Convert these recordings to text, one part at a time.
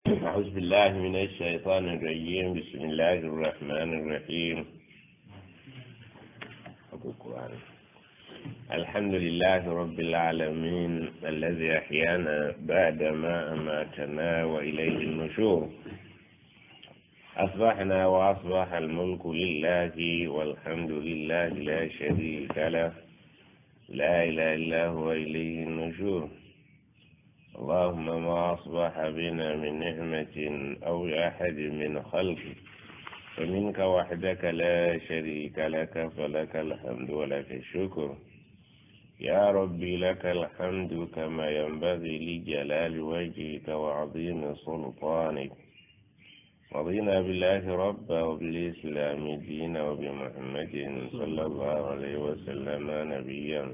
أعوذ بالله من الشيطان الرجيم. بسم الله الرحمن الرحيم. الحمد لله رب العالمين الذي أحيانا بعدما أماتنا وإليه النشور. أصبحنا وأصبح الملك لله والحمد لله لا شريك له لا إله إلا هو إليه النشور. اللهم ما أصبح بنا من نعمة أو أحد من خلقك فمنك وحدك لا شريك لك فلك الحمد ولك الشكر. يا ربي لك الحمد كما ينبغي لجلال وجهك وعظيم سلطانك. رضينا بالله ربا وبالإسلام دينا وبمحمد صلى الله عليه وسلم نبيا.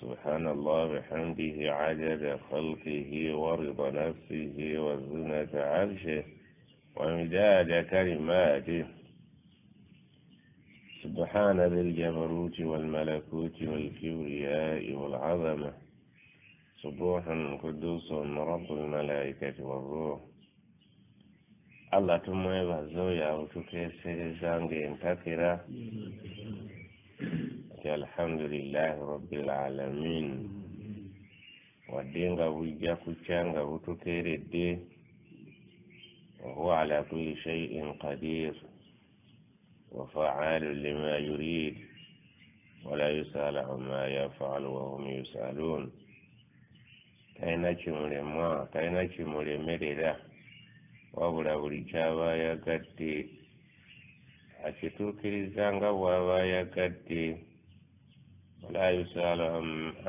سبحان الله بحمده عدد خلقه ورضا نفسه وزنة عرشه ومداد كلماته. سبحان ذي الجبروت والملكوت والكبرياء والعظمة. سبوح قدوس رب الملائكة والروح. الله تموي بزويا وتكسر زانجي انتكرا. الحمد لله رب العالمين. ودينغا ويجا كوچانغا وتكيردي وهو على كل شيء قدير وفعال لما يريد ولا يسأل عما يفعل وهم يسألون. كايناكي مولما كايناكي مولمريرا wabula buli kyaba yagadde akituukirizanga bw'aba yagadde. wala yusalu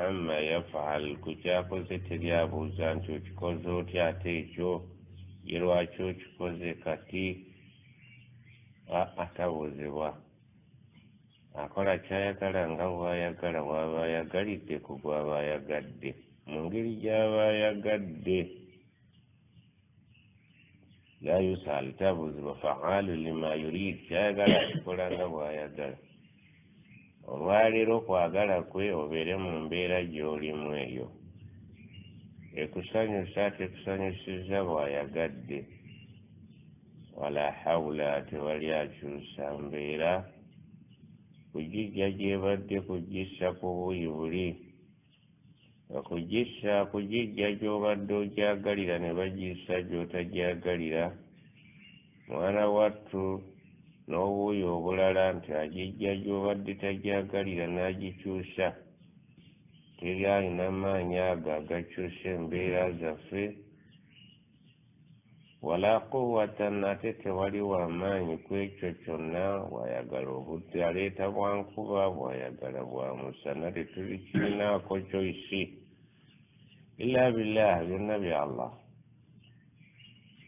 amma yafal, ku kyakoze teryabuuza nti okikoze otya ate ekyo ye lwaki okikoze kati. Atabuuzibwa, akola kyayagala nga bw'ayagala bw'aba ayagalidde ku gw'aba ayagadde mu ngeri gy'aba ayagadde. la yusal, tabuuzibwa. Fa'alu lima yurid, kyayagala akikola nga bw'ayagala. Olwaleero kwagala kwe obeere mu mbeera gy'olimu eyo ekusanyusa tekusanyusiza bw'ayagadde. wala hawla, tewali akyusa mbeera kugijja gy'ebadde kugissa ku buuyi buli. Kugijja gy'obadde ogyagalira ne bagissa gy'otagyagalira. Mwana wattu n'obuuyi obulala nti agijja gy'obadde tagyagalira n'agikyusa. Teri alina maanyi ago agakyusa embeera zaffe. wala quwwatan, ate tewali w'amaanyi ku ekyo kyonna. bw'ayagala obudde aleeta bwankuba, bw'ayagala bwamusana. Tetubikirinaako kyoyisi illa billah, byonna bya Allah.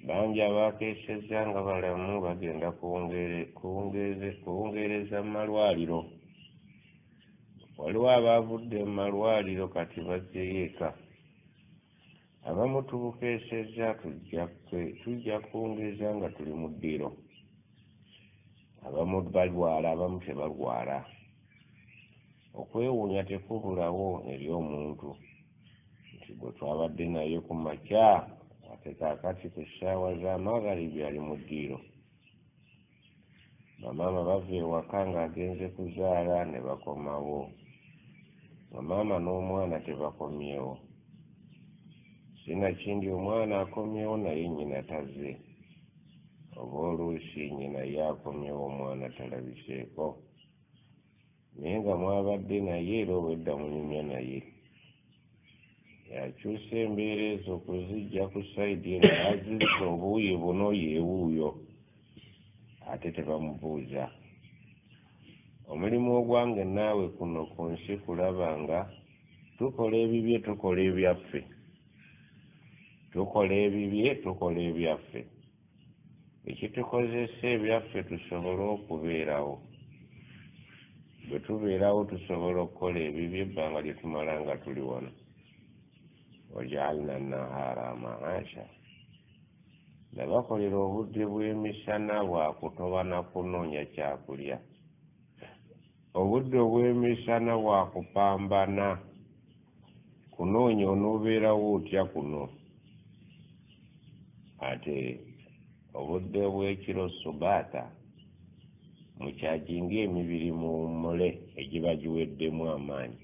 bangi abakeeseza nga balamu bagenda kuwungeereza mu malwaliro. waliwo abaavudde mu malwaliro kati bazzeyo eka. abamu tubukeeseza tujja kuwungeeza nga tuli mu ddiro. abamu balwala, abamu tebalwala. okwewuunya tekubulawo eri omuntu nti bwe twabadde naye ku makya ate kaakati ku ssaawa z'amagharibi ali mu ddiro. bamaama bava ewaka ng'agenze kuzaala ne bakomawo. bamaama n'omwana tebakomyewo. sinakindi omwana akomyewo naye nnyina tazze, oba oluusi nnyina ye akomyewo omwana talabiseeko. naye nga mwabadde naye era obwedda munyumya naye. yakyusa embeera ezo okuzijja ku sayidi eno azizza obuuyi buno yeewuuyo, ate tebamubuuza. omulimu ogwange naawe kuno ku nsi kulaba nga tukola ebibye tukola ebyaffe. ekitukozesa ebyaffe tusobole okubeerawo. bwe tubeerawo tusobola okukola ebibye ebbanga lye tumala nga tuli wano. wajaalna nahaara maasha, nabakolera obudde bw'emisana bwa kutoba na kunoonya kyakulya. obudde obw'emisana bwa kupambana kunoonya onoobeerawo otya kuno. ate obudde bw'ekiro subaata mukyajinga emibiri muwummule egiba giweddemu amaanyi.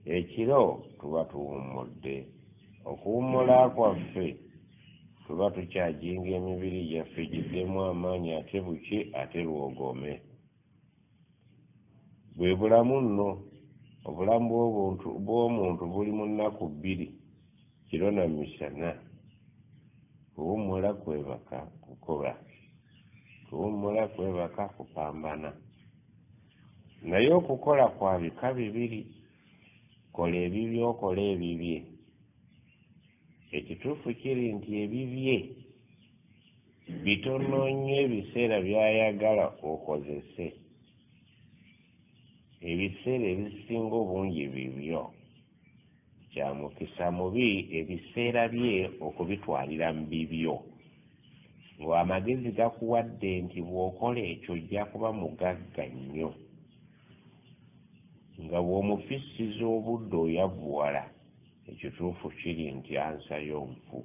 Ekiro tuba tuwummudde. Okuwummula kwaffe tuba tukyajinga emibiri gyaffe giddemu amaanyi ate buki ate lwogome. Bwe bulamu nno. Obulamu bw'omuntu buli mu nnaku bbiri, kiro na misana. Kuwummula kwebaka kukola, kuwummula kwebaka kupambana. Naye okukola kwa bika bibiri. Kola ebibye okola ebibye. Ekituufu kiri nti ebibye bitono nnyo ebiseera by'ayagala okozese. Ebiseera ebisinga obungi bibyo. Kya mukisa mubi ebiseera bye okubitwalira mu bibyo. Ng'amagezi gakuwadde nti bw'okola ekyo ojja kuba mugagga nnyo. Nga bw'omufisiza obudde oyavvuwala, ekituufu kiri nti ansayo nfu.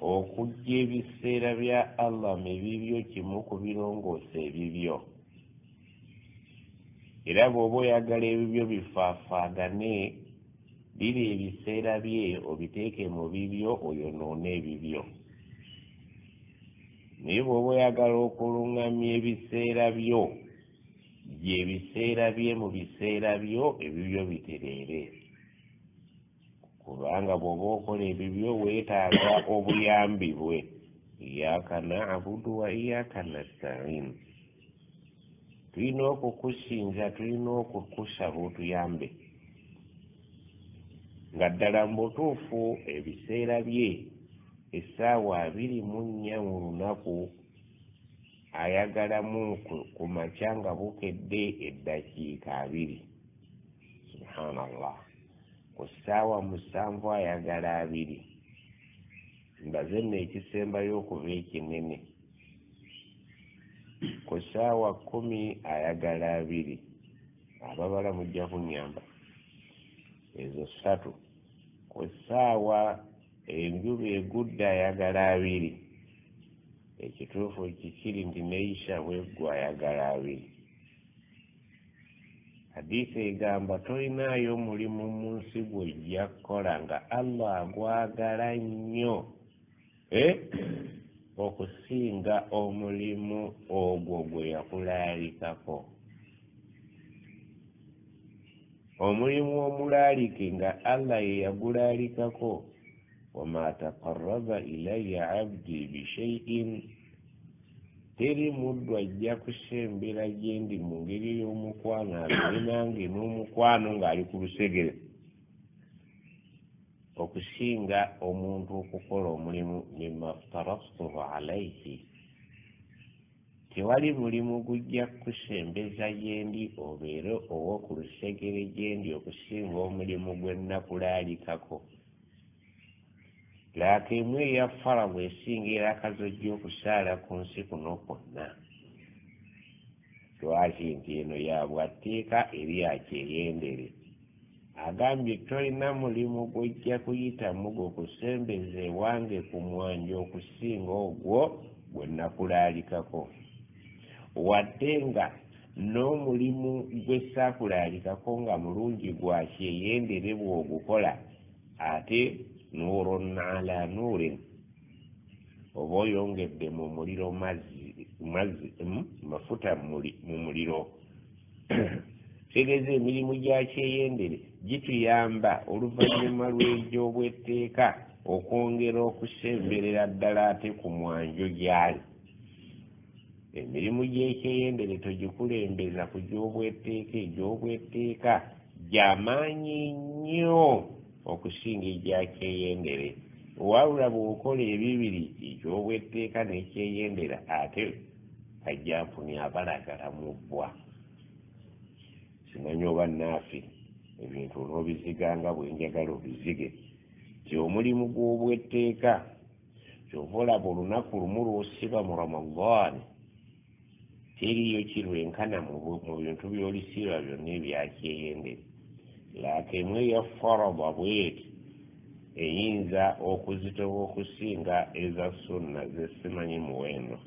Okujja ebiseera bya Allah mu bibyo kimu ku birongoosa ebibyo. Era bw'oba oyagala ebibyo bifaafaagane, biri ebiseera bye obiteeke mu bibyo oyonoone ebibyo. Naye bw'oba oyagala okuluŋŋamya ebiseera byo, gye ebiseera bye mu biseera byo ebibyo bitereere. Kubanga bw'oba okola ebibyo weetaaga obuyambi bwe. Iyyaka na'budu wa iyyaka nasta'iin. Tulina okukusinza, tulina okukusaba otuyambe. Nga ddala mu butuufu ebiseera bye essaawa 24 mu lunaku ayagalamu ku makya nga bukedde eddakiika 2. Subhanallah. Ku ssaawa 7 ayagala 2. Mbaze nno ekisembayo okuba ekinene. Ku ssaawa 10 ayagala 2. Ababala mujja kunyamba. Ezo 3. Ku ssaawa enjuba egudde ayagala 2. Ekituufu kikiri nti neisha bweggwa ayagala 2. Hadiisi egamba tolinaayo mulimu mu nsi gw'ojja kukola nga Allah agwagala nnyo okusinga omulimu ogwo gwe yakulaalikako. Omulimu omulaalike nga Allah ye yagulaalikako. Wama taqarraba ilayya abdi bishay'in. Teri muddu ajja kusembera gye ndi mu ngeri y'omukwano abiri nange n'omukwano ng'ali ku lusegere okusinga omuntu okukola omulimu mimma aftaraftuhu alayhi. Tewali mulimu gujja kusembeza gye ndi obeere ow'oku lusegere gye ndi okusinga omulimu gwe nakulaalikako. Laaka emu eya farabu esinga era akazojja okusaala ku nsi kuno kwonna. Lwaki nti eno ya bwatteeka eri akyeyendere. Agambye tolina mulimu gw'ojja kuyitamu gwokusembeza ewange ku mwanjo okusinga ogwo gwe nakulaalikako. Wadde nga n'omulimu gwe saakulaalikako nga mulungi gwa kyeyendere bw'ogukola ate nuurun ala nuurin, oba oyongedde mu muliro mafuta mu muliro. Tegeeza emirimu gya kyeyendere gituyamba oluvannyuma lw'egy'obwetteeka okwongera okusemberera ddala ate ku mwanjo gyali. Emirimu gy'ekyeyendere togikulembeza ku gy'obwetteeka. Egy'obwetteeka gy'amaanyi nnyo okusinga egyakyeyendere. Wabula bw'okola ebibiri eky'obwetteeka n'ekyeyendera ate kajjanfuni abalagala mu bbwa. Simanyi oba naafe ebintu n'obiziganga bwenjagala obizige. Ti omulimu gw'obwetteeka kyova olaba olunaku lumu lw'osiba mu Ramadan teriyo kirwenkana mu bintu by'olisiiba byonna ebyakyeyendere. Laaka emu eya farada bweti eyinza okuzitoba okusinga eza sunna zesimanyi muwendo.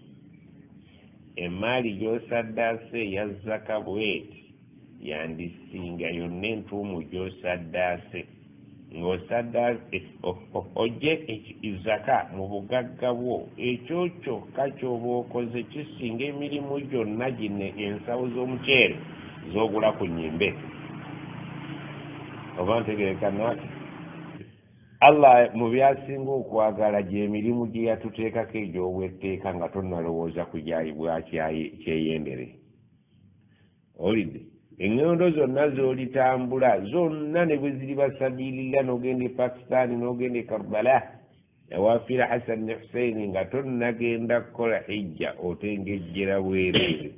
Emaali gy'osaddaase eya zaka bweti yandisinga yonna entuumu gy'osaddaase ng'osaddaase ojje zaka mu bugagga bwo ekyo kyokka ky'oba okoze kisinga emirimu gyonna gino ensawo z'omuceere z'ogula ku nnyimbe. Oba ntegereka nati Allah mu byasinga okwagala gy'emirimu gye yatuteekako egy'obwetteeka nga tonnalowooza ku gyayibwa kyeyendere. Olidde eŋŋondo zonna z'olitambula zonna ne bwe ziri basabiilira n'ogenda e Pakistan n'ogenda e Karbala ewafiira Hassan ne Hussein nga tonnagenda kukola hijja otengejjera bwereere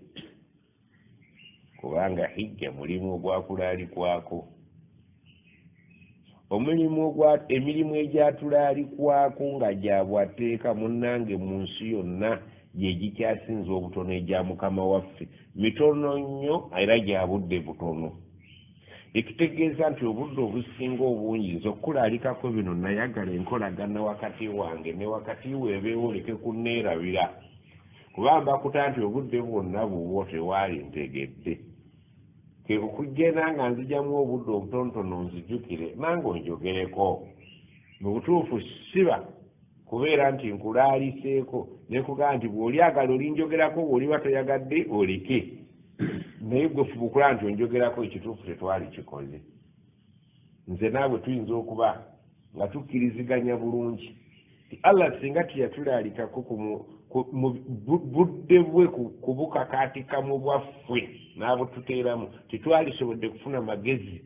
kubanga hijja mulimu ogwakulalikwako. Emirimu egyatulalikwako nga gya bwateeka munnange mu nsi yonna gye gikyasinza obutono egya mukama waffe mitono nnyo era gya budde butono. Ekitegeeza nti obudde obusinga obungi nze okulalikako bino nayagala enkolagana wakati wange ne wakati weebeewo oleke kunneerabira kubamba kuta nti obudde bwonna buwo tewaali ntegedde okugenda nga nzijamu obudde obutonotono nzijukire nange onjogereko mu butuufu siba kubeera nti nkulaaliseeko nekugamba nti bw'olyagala olinjogerako bw'oliba toyagadde oleke naye gwe fubukula nti onjogerako ekituufu tetwali kikoze. Nze naawe tuyinza okuba nga tukkiriziganya bulungi ti Allah singa teyatulaalikako budde bwe kubukakaatika mu bwaffe n'abututeeramu tetwalisobodde kufuna magezi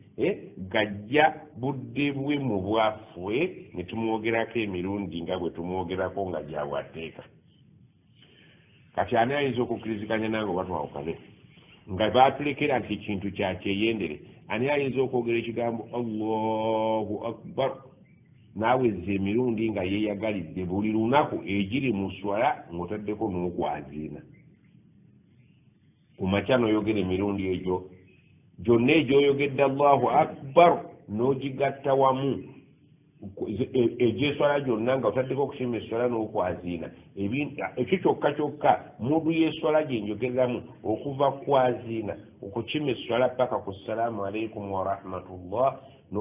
gajja budde bwe mu bwaffe ne tumwogerako emirundi nga bwe tumwogerako nga gyabwateeka. Kati ani ayinza okukkiriziganya nange oba twawukane nga baatulekera nti ekintu kyakyeyendere? Ani ayinza okwogera ekigambo Allahu Akbar naaweza emirundi nga yeeyagalidde buli lunaku egiri mu swala ng'otaddeko n'okwaziina ku makya n'oyogera emirundi egyo gyonna egyoyogedde Allahu Akbar n'ogigatta wamu egyeswala gyonna nga otaddeko okushima eswala n'okwaziina ekyo kyokka kyokka muntu y'eswala gye njogereramu okuva kwaziina okukima eswala paka ku salaamu aleikum wa rahmatullah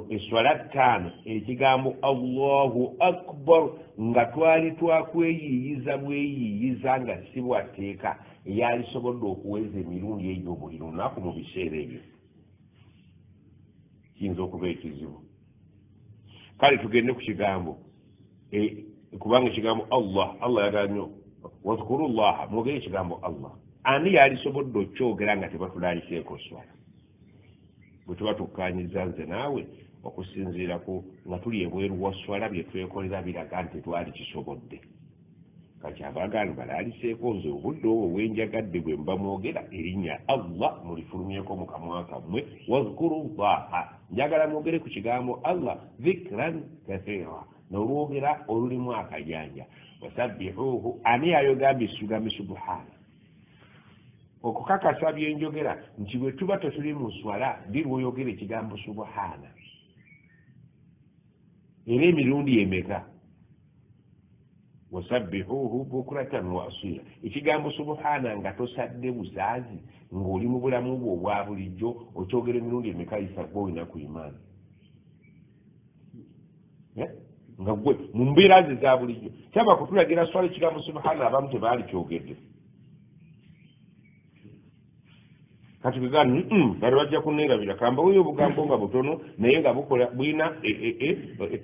eswala ttaano ekigambo Allahu Akbar nga twali twakweyiiyiza bweyiiyiza nga si bwateeka eyalisobodde okuweza emirundi egyo buli lunaku mu biseera ebyo kiyinza okuba ekizibu. Kale tugende ku kigambo kubanga ekigambo Allah yagala nnyo wadhkurullaha mwogere ekigambo Allah. Ani yalisobodde okyogera nga tebatulaliseeko swala? Bwe tuba tukkaanyiza nze naawe okusinziira ku nga tuli ebweru wa swala bye twekolera biraga nti twali kisobodde. Kati abaagaano balaliseeko nze obudde obwo bwenjagadde bwe mba mwogera erinnya Allah mulifulumyeko mu kamwa kammwe wadhkurullaha njagala mwogere ku kigambo Allah dhikran kathira n'olwogera olulimu akajanja wasabbihuhu. Ani yayogambye ekigambo subhana okukakasa byenjogera nti bwe tuba tetuli mu swala ndi lwoyogera ekigambo subhana era emirundi emeka? wasabbihuhu bukratan wa asila. Ekigambo subhana nga tosadde busaazi ng'oli mu bulamu bwo obwa bulijjo okyogera emirundi emeka isa gwe olina ku imaani nga gwe mu mbeera ze za bulijjo kyaba kutulagira swala ekigambo subhana abamu tebaali kyogedde. Kati bwegani bali bajja kunneerabira kamba weyo obugambo nga butono naye nga bukola bwina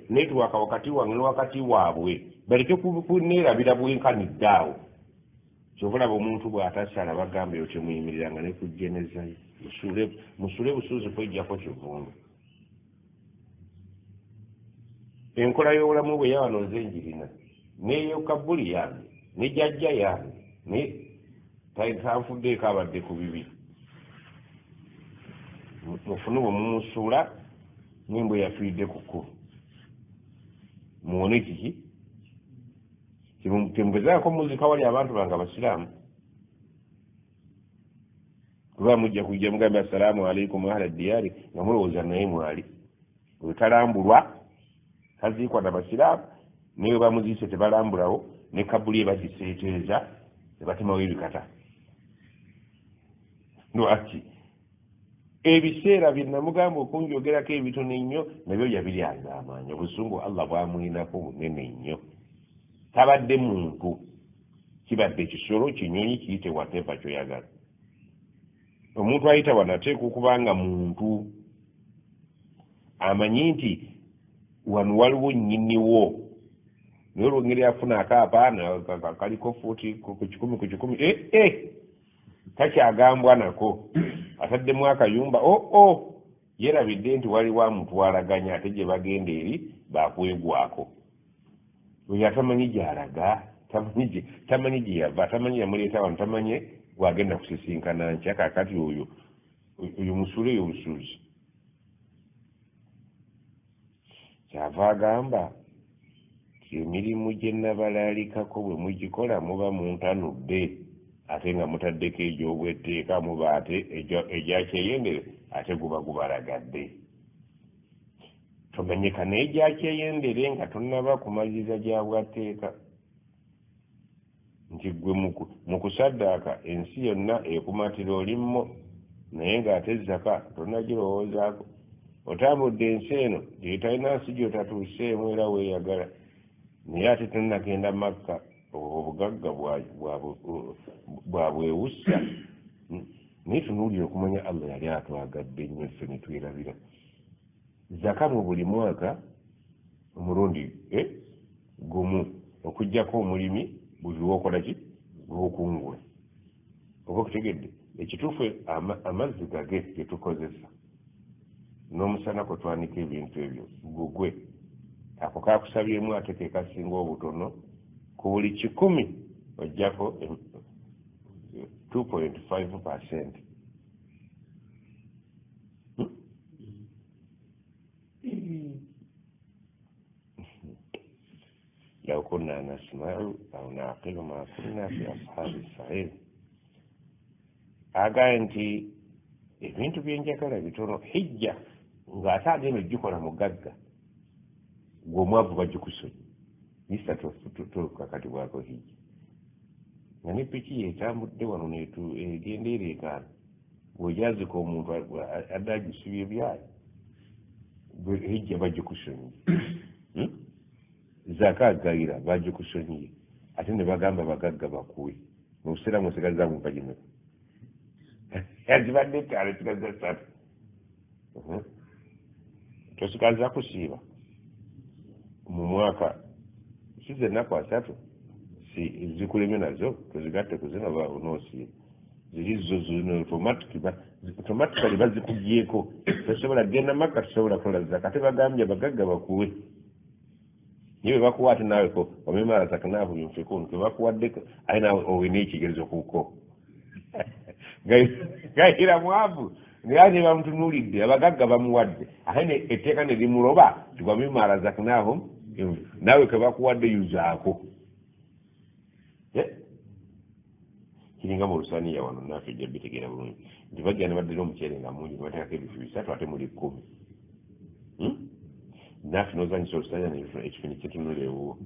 networka wakati wange ne wakati waabwe baleke kunneerabira bwenkaniddeawo. Kyobulaba omuntu bw'atasala bagamba eyo kyemuyimiriranga ne kujjenezayo musule busuuzi kwejjako kivundu. Enkola y'obulamu bwe yawano nze njirina n'eyokabuli yange ne jjajja yange ne tanfuddeeko abadde ku bibiri mufune bwe mumusuula n'embwa yafiiridde ku kkubo muwone kiki temugezaako muzika wali abantu bange abasiraamu kuba mujja kujja mugambe assalaamu alaikum ahla diyaari nga mulowooza naye mwali bwetalambulwa kaziikwa n'abasiraamu naye bamuziise tebalambulawo ne kabuli bagiseeteeza ne batemawo ebikata lwaki ebiseera bye namugamba okunjogerako ebitono ennyo nabyo yabiryanza amaanyi obusungu Allah bwamulinako bunene nnyo tabadde muntu kibadde kisolo kinyonyi kiyite watepa kyoyagala omuntu ayita wanateeka okubanga muntu amanyi nti wano waliwo nnyiniwo naye olwengeri afuna akaapaana kaliko fuuti ku kikumi takyagambwa nako ataddemu akayumba yerabidde nti waliwo amutwalaganya ate gye bagenda eri bakwegwako oyo atamanyi gy'alaga tamanyi gye yava tamanyi yamuleeta wano tamanyi gwagenda kusisinkana nkya kakati oyo musule eyo busuuzi kyava agamba ti emirimu gye nabalaalikako bwe mugikola muba muntanudde ate nga mutaddeko egy'obwetteeka muba ate egyakyeyendere ate guba gubalagadde tomenyeka n'egyakyeyendere nga tonnaba kumaliriza gya bwatteeka nti gwe mu kusaddaaka ensi yonna ekumatira olimmo naye ng'ate zaka tonnagirowoozaako otambudde ensi eno gyetalina nsi gy'otatuuseemu era weeyagala naye ate tonnagenda Makka obugagga bwabwewussa naye tunuulira okumanya Allah yali atwagadde nnyo ffe ne twerabira zaka mu buli mwaka omulundi gumu okuggyako omulimi buli lwokola ki lwokungula oba okutegedde ekituufu amazzi gage ge tukozesa n'omusana kwe twanika ebintu ebyo gugwe ako kakusabyemu ate ke kasinga obutono ku buli 100 ojjako 2.5%. لو كنا نسمع أو نعقل ما كنا في أصحاب السعير agaye nti ebintu byenjagala bitono hijja ng'ate agenda ogikola mugagga gw'omwavu bagikusonyi isa kakati bwako hijja nga ne piki yetambudde wano egenda ereekaana bw'ojazika omuntu adde agisibye ebyayo hijja bagikusonyi zaka agayira bagikusonyiye ate ne bagamba bagagga bakuwe mu buseera musigaza mumpa gimeka yazibadde ttaano sigaza 3 tosigaza kusiiba mu mwaka size ennaku 3 zikulemye nazo tozigatte kuzina baonoosiiba zirizo zino automatically bazikugyeko tosobola genda Makka tosobola kola zaka ate bagambye bagagga bakuwe niwe bakuwa ate naawe ko wamemala zakanahu yunfikun ke bakuwaddeko aye naawe owina ekigezo kuko gayira mwavu naye bamutunuulidde abagagga bamuwadde ate ne etteeka ne limuloba ti wamemala zakanahu naawe ke bakuwadde yuzaako kiringa mu lusaniya wano naffe ejja bitegeera bulungi nti bajja ne baddira omuceere nga mungi nebateekako ebifu 3 ate muli 10 naffe nozanyisa olusaniya ekifini kyetunula ewuwo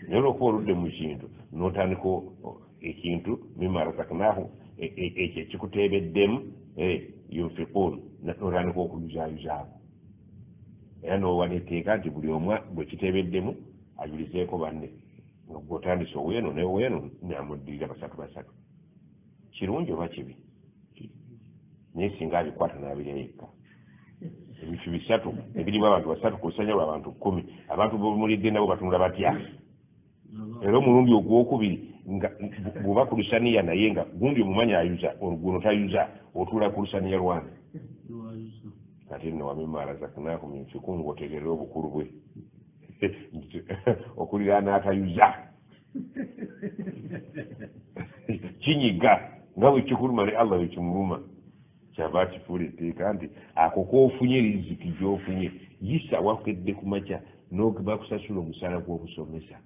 naye olwokuba oludde mu kintu n'otandika ekintu mimara zaknahu ekyo ekikuteebeddemu yunfikun n'otandika okuyuzaayuzaako era n'owa netteeka nti buli omwa bwe kiteebeddemu ajulizeeko banne ng'otandise oweeno neweeno namuddirira 3 kirungi oba kibi naye singa abikwata n'abirya yekka ebifi 3 ebirimu abantu 3 ku lusanya lw'abantu 10 abantu bomulidde nabo batunula batya era omulundi ogwokubiri nga bw'oba ku lusaniya naye nga gundi omumanyi ayuza oluguno tayuza otuula ku lusaniya lwange ate nno wamemala zaknahu minfikum ng'otegerera obukulu bwe okuliraana atayuza kinyiga nga bwe kikuluma ne Allah bwe kimuluma kyava akifuula etteeka nti ako koofunye riziki gy'ofunye yisa wakedde ku makya bakusasula omusaala gw'okusomesa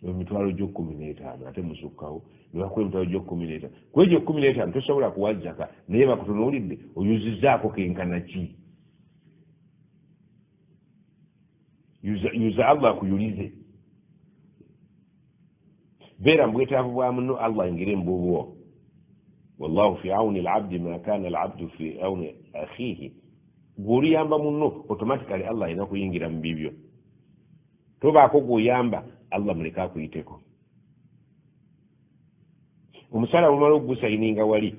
emitwalo gyo15 ate musukkawo ne bakuwa emitwalo gyo15 ku egyo 15 tosobola kuwa zaka naye bakutunuulidde oyuzizaako kenkana ki yuza Allah kuyulize bera mbwetaavu bwa muno Allah ngire mbubuwo wallahu fi auni al-abdi ma kana al-abdu fi auni akhihi gw'oliyamba muno automatically Allah alina kuyingira mu bibyo tobaako gw'oyamba Allah muleka akuyiteko omusala bumala okugusayininga wali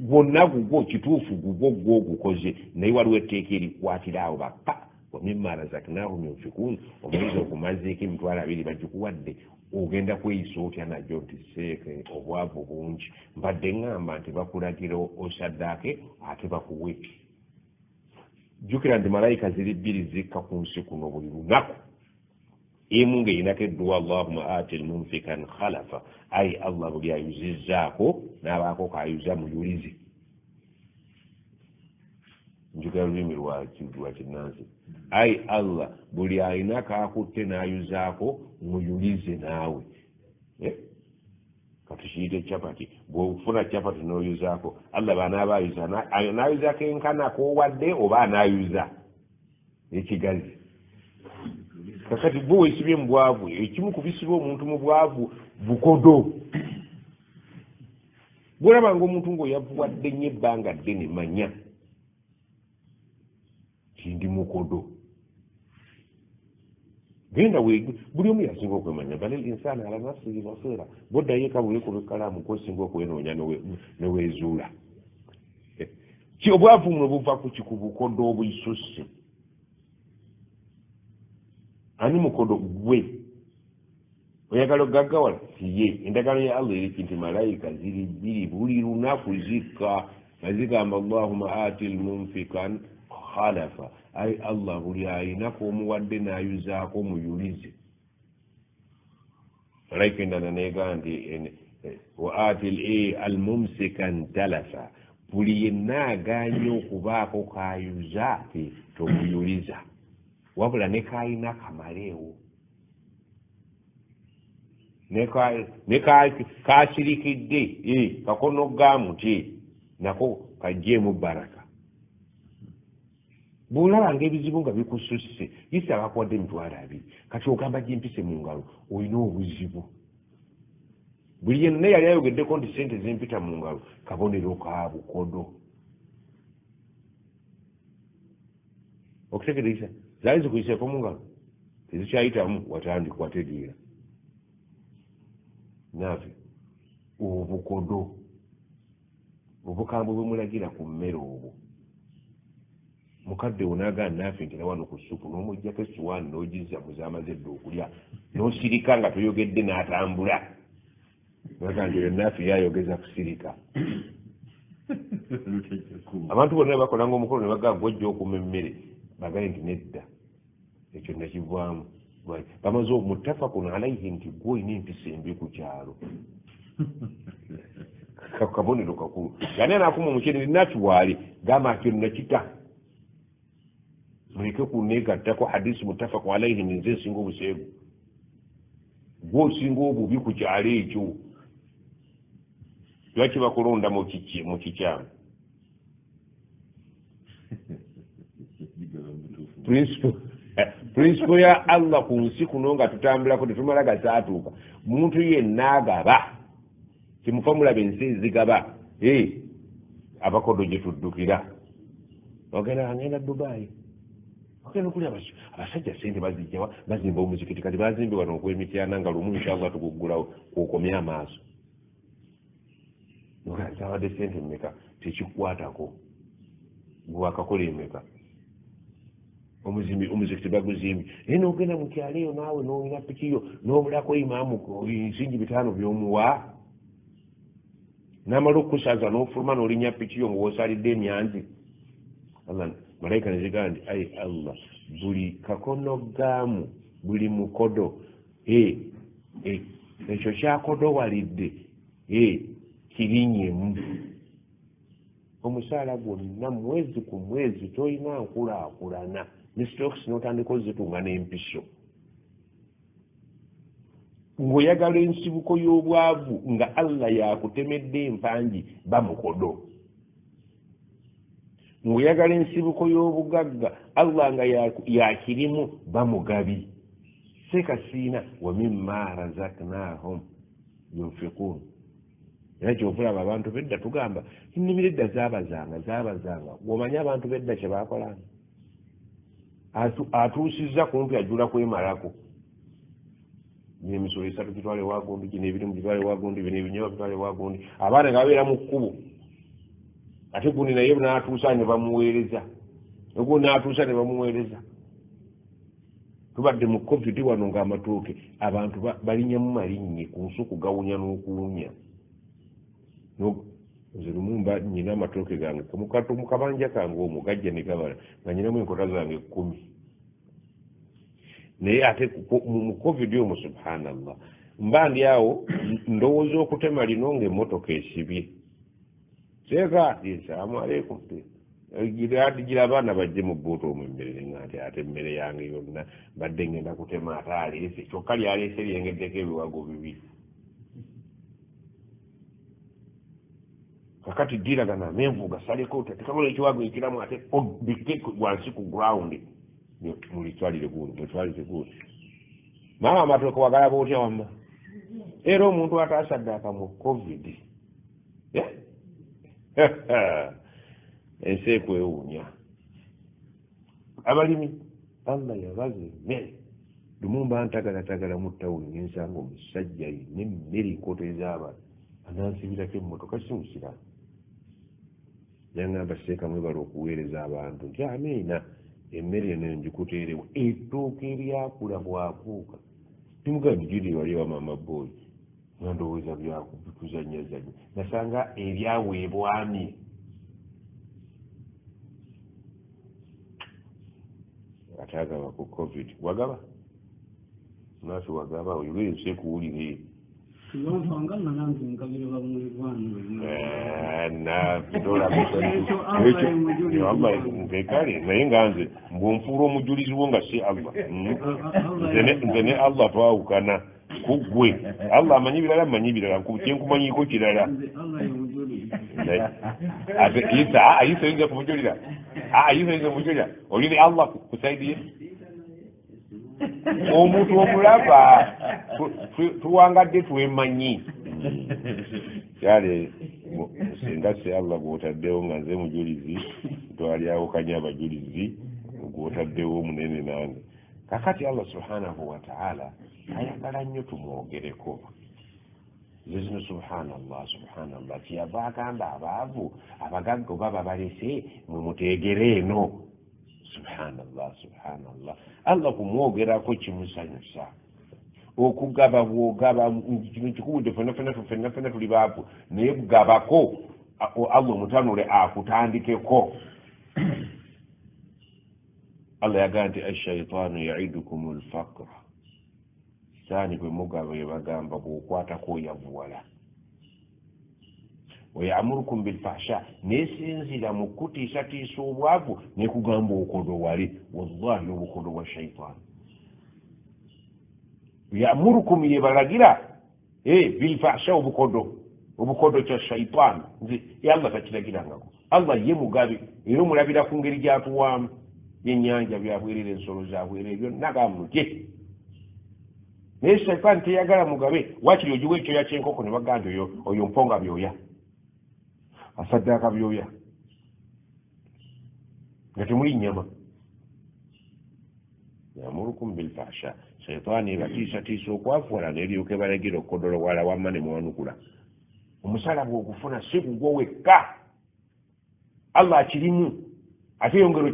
gwonna gugwo kituufu gugwo gw'ogukoze naye waliwo etteeka erikwatira awo bapa wamimma razaknahum yunfikun omuliza okumazeeko emitwalo 2 bagikuwadde ogenda kweyisa otya najjo nti seeke obwavu bungi mbadde ŋŋamba nti bakulagira osaddaake ate bakuwe jjukira nti malayika ziri 2 zikka ku nsi kuno buli lunaku emu ng'erinako edduwa allahumma ati lmunfikan khalafa ayi allah buli ayuzizzaako n'abaako kaayuza muyulize njukira lulimi lwa kinnansi ayi allah buli alina kaakutte n'ayuzaako muyulize naawe katukiyite capati bw'ofuna capati n'oyuzaako allah banaaba ayuza n'ayuza kenkana k'owadde oba anaayuza ekigazi kakati bwe weesibye mu bwavu ekimu ku bisiba omuntu mu bwavu bukodo bw'olaba ng'omuntu ng'oyavuwadde nnyo ebbanga ddene manya kindi mukodo genda buli omu yasinga okwemanya bal insana ala nafsihi basira boddayo eka buli ku lukalamu kwosinga okwenoonya neweezuula obwavu muno buva ku bukodo obuyisusse ani mukodo gwe oyagala ogaggawala tiye endagano ya allah eriki nti malayika ziri 2 buli lunaku zikka nga zigamba allahumma ati lmunfikan khalafa ayi allah buli ayinako omuwadde n'ayuzaako muyulize malayika endala neegamba nti wa ati almumsikan talafa buli yenna aganye okubaako kaayuza tomuyuliza wabula ne kaayina kamaleewo ne kaakirikidde kakono gaamuti nako kajjeemu baraka bw'olaba ng'ebizibu nga bikususse yisi abakuwadde emitwalo 2 kati ogamba gyempise mu ngalo olina obuzibu buli yenna yali ayogeddeko nti sente zempita mu ngalo kabonero ka bukodo okutegereza zaali zikuyiseeko mu ngalo tezikyayitamu watandikwategeera naafe obukodo obukambwe bwemulagira ku mmere obwo mukadde onagana naafe ntera wano ku supu n'omuggyako essuwaani n'ogizza muzaamaze edda okulya n'osirika nga toyogedde n'atambula naganjire naafe yayogeza kusirika abantu bonna bakolanga omukolo ne bagaa gwojja okuma emmere bagale nti nedda ekyo nakivaamu bamaze mutafakun alaihi nti gwoyina empisa embi ku kyalo kabonero kakulu gani anakuma omukyeni ninakiwaali gamba kyo nakita muleke kunegattako hadisi mutafakun alaihi nze nsinga obuseegu gwosinga obubi ku kyalo ekyo lwaki bakulonda mu kikyamu principle ya allah ku nsi kuno nga tutambulako tetumala gasaatuuka muntu yenna agaba kimufa mulaba ensi ezigaba abakodo gye tuddukira ngenda Dubai ogenda okulya abasajja sente bazijjawa bazimba omuzikiti kati bazimbe wano okwemityana nga lumu inshallah tuguggulawo kwokomya amaaso zawadde sente mmeka tekikwatako gwakakola emeka omuzikiti baguzimbye naye nogenda mu kyalo eyo naawe nolina pikiyo nobulako imaamu nsingi 5 byomuwa namala okusaza n'ofuluma n'olinya pikiyo ngawosalidde emyanzi malayika nezigamba nti ayi allah buli kakono gaamu buli mukodo ekyo kyakodowalidde kirinyemu omusaala gwonna mwezi ku mwezi tolina nkulaakulana ne stocks n'otandika ozitunga n'empiso ng'oyagala ensibuko y'obwavu nga allah yakutemedde empangi bamukodo ng'oyagala ensibuko y'obugagga allah nga yakirimu bamugabi sekasiina wa mimma razaknahum yunfikun era kyovulaba abantu bedda tugamba ennimiro edda zaabazanga womanye abantu bedda kye baakolanga atuusizza kumpi ajula kwemalako emisolo 3 gitwale wagundi gino 2 gitwale wagundi bino ebinyewa bitwale wagundi abaana nga babeera mu kkubo ate gundi naye n'atuusa ne bamuweereza ogundi n'atuusa ne bamuweereza tubadde mu covid wano ng'amatooke abantu balinyamu malinnye ku nsuku gawunya n'okuwunya nze lumumba nyina amatooke gange mu kabanja kange omwo gajja ne gabala nga nyinamu enkota zange 10 naye ate mu covid omwo subhanallah mba ndi awo ndowooza okutema lino ng'emmotoka esibye seeka salaamu aleikum gira abaana bajje mu bbuuta omwo emmere nga nti ate emmere yange yonna badde ngenda kutema ate aleese kyokka lyaleese lyengeddeko ebiwago 2 kakati diragana amenvu gasaleko tekakola ekiwago ekiramu ate bikke wansi ku ground mulitwalire gundi maama amatooke wagalaba otya wamma era omuntu ataasaddaaka mu covid ensi ekwewuunya abalimi allah yabaza emmere lumumba ntagalatagala mu tawuni nensanga omusajja yina emmere enkoto ez'abantu anansibirako emmotoka simusiramu yangamba seeka mwebala okuweereza abantu nti amiina emmere eno ngikuteerewo ettooka eryakula bwakuuka timugamba judi wali wa mama boy nga ndowooza byakutuzanyazanya nasanga eryaweebwani ate agaba ku covid wagaba naati wagaba olwese kuwulire nkekale naye nga nze mbwonfuula omujulizi wo nga si allah nze ne allah twawukana kuggwe allah amanyi birala mmanyi birala kyenkumanyiko kirala ate isa oyinza kumujulira isa oyinza kumujulira olini allah kusaidiye omuntu omulaba tuwangadde twemanyi kyale singa si allah gwotaddewo nga nze mujulizi twalyawukanya abajulizi gwotaddewo omunene nange kakati allah subhanahu wataala ayagala nnyo tumwogereko zino subhanallah kiyava agamba abaavu abagagga oba babalese mumuteegere eno subhanallah allah kumwogerako kimusanyusa okugaba bwogaba kino kikuwudde fenna tuli baavu naye gabako allah omutanule akutandikeko allah yagamba nti ashaitaanu yaidukum lfaqra saani bwe mugaba yebagamba bw'okwatako yavuwala weyamurukum bilfahsha nesinzira mu kutiisatiisa obwavu nekugamba okodowale wallahi obukodo bwa shaitaani yamurukum yebalagira bilfahsha obukodo kya shaitaani nze allah takiragirangako allah ye mugabe era omulabira ku ngeri gyatuwaamu yenyanja byabwerera ensolo zabwerera byonna gamutye naye shaitaani teyagala mugabe wakiri ogiwa ekyoya kyenkoko ne bagamba nti oyo mponga byoya asaddaaka byoya nga temuli nyama yamurukum bilfahsha shaitaani ebatiisatiisa okwafuwala neryoka ebalagira okukodolowala wamma ne mwanukula omusalaba ogufuna si gugwo wekka allah akirimu ate yongera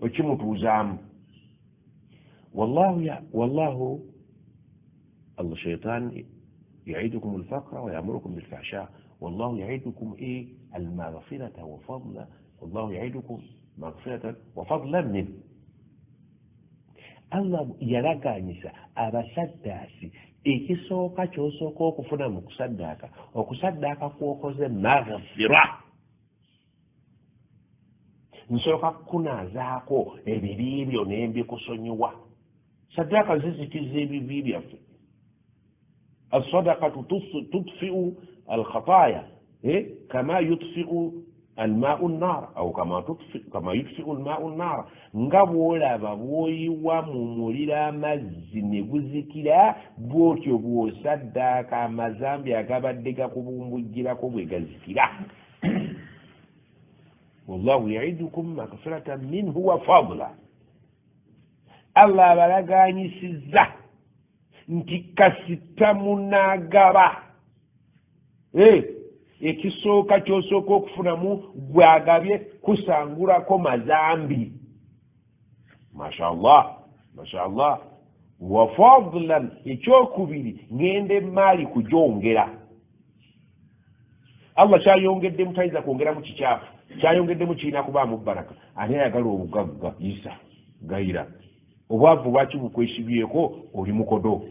okimutuuzaamu wallahu allah shaitaani yaidukum alfaqra wayamurukum bilfahsha والله يعيدكم المغفرة وفضلا والله يعيدكم مغفرة وفضلا منه الله يلقانيسا abasaddaasi ekisooka ky'osooka okufuna mu okusaddaaka kwokoze maghfira nsooka kukunaazaako ebibi byo ne mbikusonyiwa saddaaka zizikiza ebibi byaffe الصدقة تطفئ الخطايا كما يطفئ almau nnar au kama yutfiu almau nnar, nga bw'olaba bw'oyiwa mu muliro amazzi ne guzikira, bw'otyo bw'osaddaaka amazambi agabadde gakubumbujjirako bwe gazikira. wallahu yaidukum magfiratan minhu wa fadla. Allah abalaganyisizza nti kasita munagaba ekisooka ky'osooka okufunamu gwagabye kusangulako mazambi. mashallah mashallah. wa fadlan, ekyokubiri ngende maali kugyongera. Allah kyayongedde mutayinza kwongeramu kikyafu, kyayongeddemu kirina kubaamu baraka. ani ayagala obugagga isa gayira? obwavu bwaki bukwesibyeko? oli mukodo.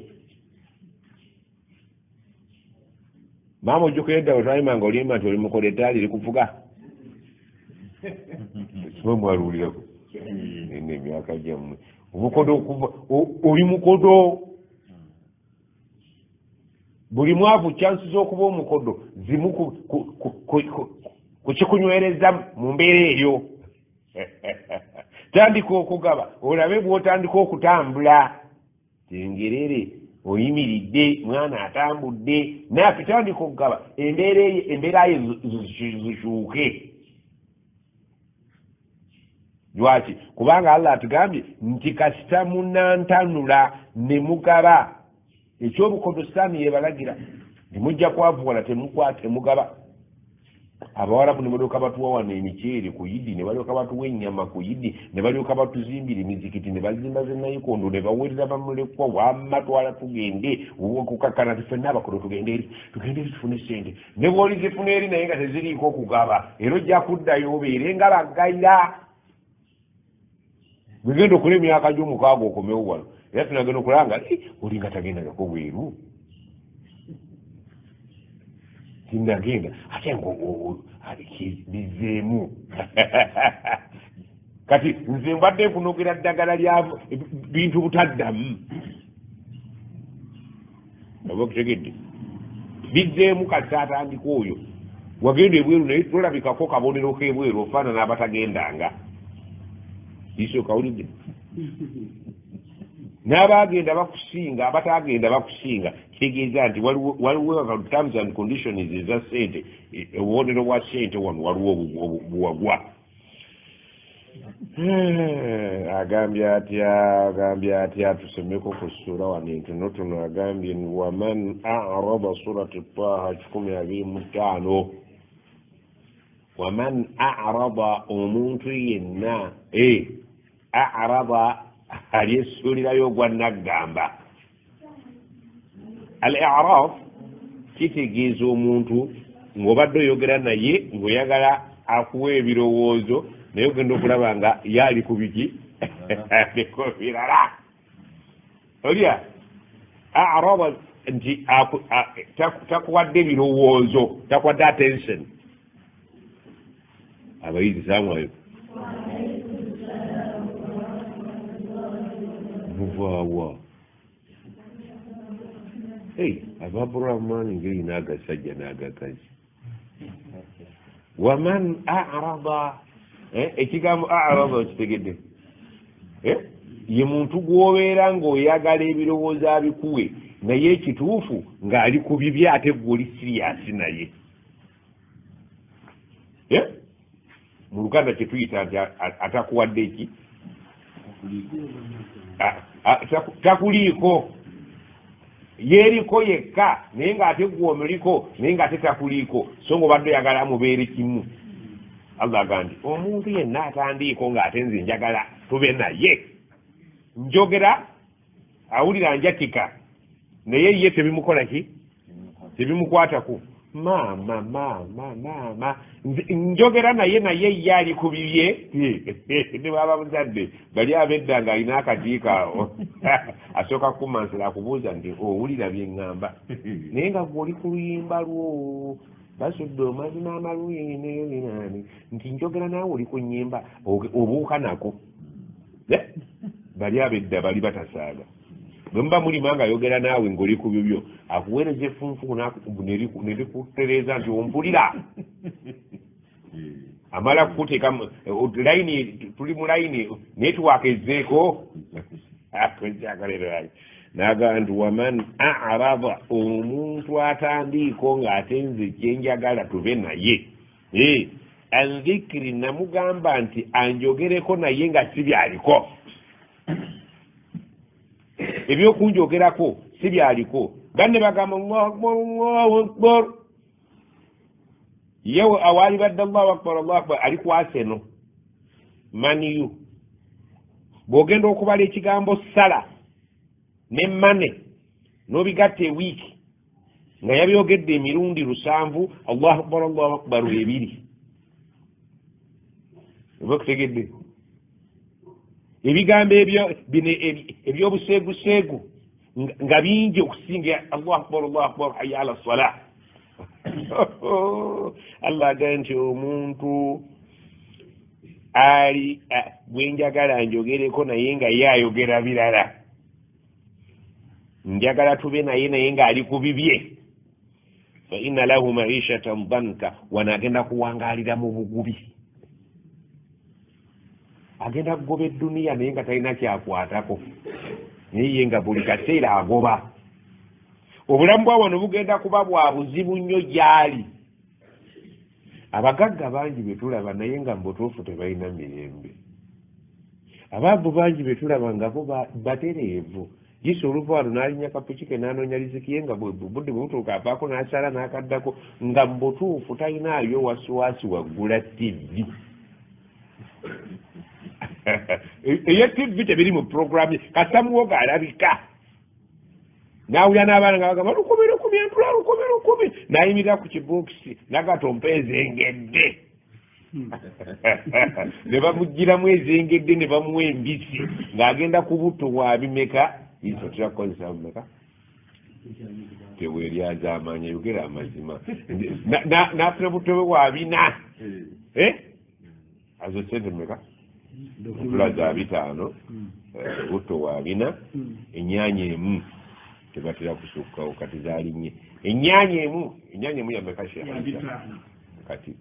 maama ojjukira otwayimanga olimba nti oli mukodo ettaali likuvuga sibe mwaluulirako nene emyaka gyammwe obukodo okuva oli mukodo. buli mwavu chansi z'okuba omukodo zimu kukikunywereza mu mbeera eyo. tandika okugaba olabe bw'otandika okutambula. tengerere oyimiridde, mwana atambudde, naafe tandika okugaba embeera ye zishuuke. lwaki? kubanga Allah atugambye nti kasita munantanula ne mugaba. ekyobukodo saani yebalagira nimujja kwavuwala temugaba. abawalabu ne balyoka batuwa wano emiceere ku yidi, ne balyoka batuwa ennyama ku yidi, ne balyoka batuzimbira emizikiti, ne bazimba zenayikondo, ne bawerera bamulekwa wamma twala tugende okukakkana tifenna abakodo tugende eri tufune sente. ne bw'oli zifuna eri naye nga teziriiko okugaba, era ojja kuddayo obeere nga baggayira. bwegenda okula emyaka gy'omukaaga okomewo wano, era tunagenda okulanga oli nga tagendagako bweru. tinagenda ate bizeemu. kati nze mbadde nkunogera ddagala lya bintu butaddamu. oba okutegedde bizeemu. kati atandika oyo wagenda ebweru naye tolabikako kabonero k'ebweru, ofaanana abatagendanga. iso kawulidde? n'abagenda bakusinga abatagenda bakusinga, kitegeeza nti waliwo terms and conditions eza ssente. obubonero bwa ssente wano waliwo buwagwa. agambye atya tusomeko ku sura wano entonotono. agambye waman arada surati Taha 125. waman arada, omuntu yenna arada alyesuulirayo ogwa naggamba. al i'raf kitegeeza omuntu ng'obadde oyogera naye ng'oyagala akuwa ebirowoozo naye ogenda okulaba nga yaali ku biki aliko birala. olya arada nti takuwadde ebirowoozo, takuwadde attention. abayizi samwayo muvaawa ababurahamani ngeri n'agasajja n'agakazi. waman arada, ekigambo arada okitegedde ye muntu gw'obeera ng'oyagala ebirowoozo abikuwe naye ekituufu ng'ali ku bibye ate gw'oli siriyasi naye. mu Luganda kyetuyita nti atakuwadde eki takuliiko, yeeriko yekka naye ng'ate gw'omuliko naye ng'ate takuliiko, so ng'obadde oyagala mubeere kimu. Allah agamba nti omuntu yenna atandiiko ng'ate nze njagala tube naye, njogera awulira njatika naye ye tebimukola ki, tebimukwatako. maama njogera naye yali ku bibye. ne baba muzadde bali abedda ng'alina akatiikaawo asooka kumansira akubuuza nti owulira bye ŋŋamba naye nga gw'oli ku luyimba lwo basudde omazima amaluyinani nti njogera naawe oli ku nnyimba obuuka nako. bali abedda bali batasaaga. bwe muba mulima nga ayogera naawe ng'oli ku bibyo akuweereza effunfu nerikutereeza nti ompulira. amala kuteeka layini tuli mu layini network ezzeeko akyakalero naga nti waman arada omuntu atandiiko ng'ate nze kyenjagala tube naye an dhikri namugamba nti anjogereko naye nga si byaliko ebyokunjogerako si byaliko banne bagamba Allahu akbar yewe awaali badde Allahu akbar ali ku Arsenal maniyu bw'ogenda okubala ekigambo sala ne mane n'obigatta ewiiki nga yabyogedde emirundi 7 Allahu akbar 2 oba kutegedde ebigambo ebyo bino ebyobuseeguseegu nga bingi okusinga Allahu akbar hayya ala salah Allah aga nti omuntu ali bwenjagala njogereko naye nga ye ayogera birala njagala tube naye nga ali ku bibye fa inna lahu maishatan danka wanaagenda kuwangalira mu bugubi agenda kugoba edduniya naye nga talina kyakwatako naye ye nga buli kaseera agoba obulamu bwa wano bugenda kuba bwa buzibu nnyo gyali abagagga bangi betulaba naye nga mbutuufu tebalina mirembe abaavu bangi betulaba nga bo batereevu jisi oluvaalo n'alinya kapikike n'anoonya lizikiye nga budde bwebutuuka avaako n'asala n'akaddako nga mbutuufu talinaayo wasiwasi waggula tv eya tv tebiri mu programu kasamuwoga alabika nawulira n'abaana nga bagamba 10 nayimirira ku kibokisi nagatompa ezengedde ne bamugiramu ezengedde ne bamuwa embisi ng'agenda ku butto bwabimeka iso tirakukozesa bumeka teweeryaza amaanyi ayogera amazima n'afuna butto bwe bwabina azo sente meka mpula za 5 butto bwabina ennyanya emu tebatera kusukkawo kati zaalinnye ennyanya emu yameka kati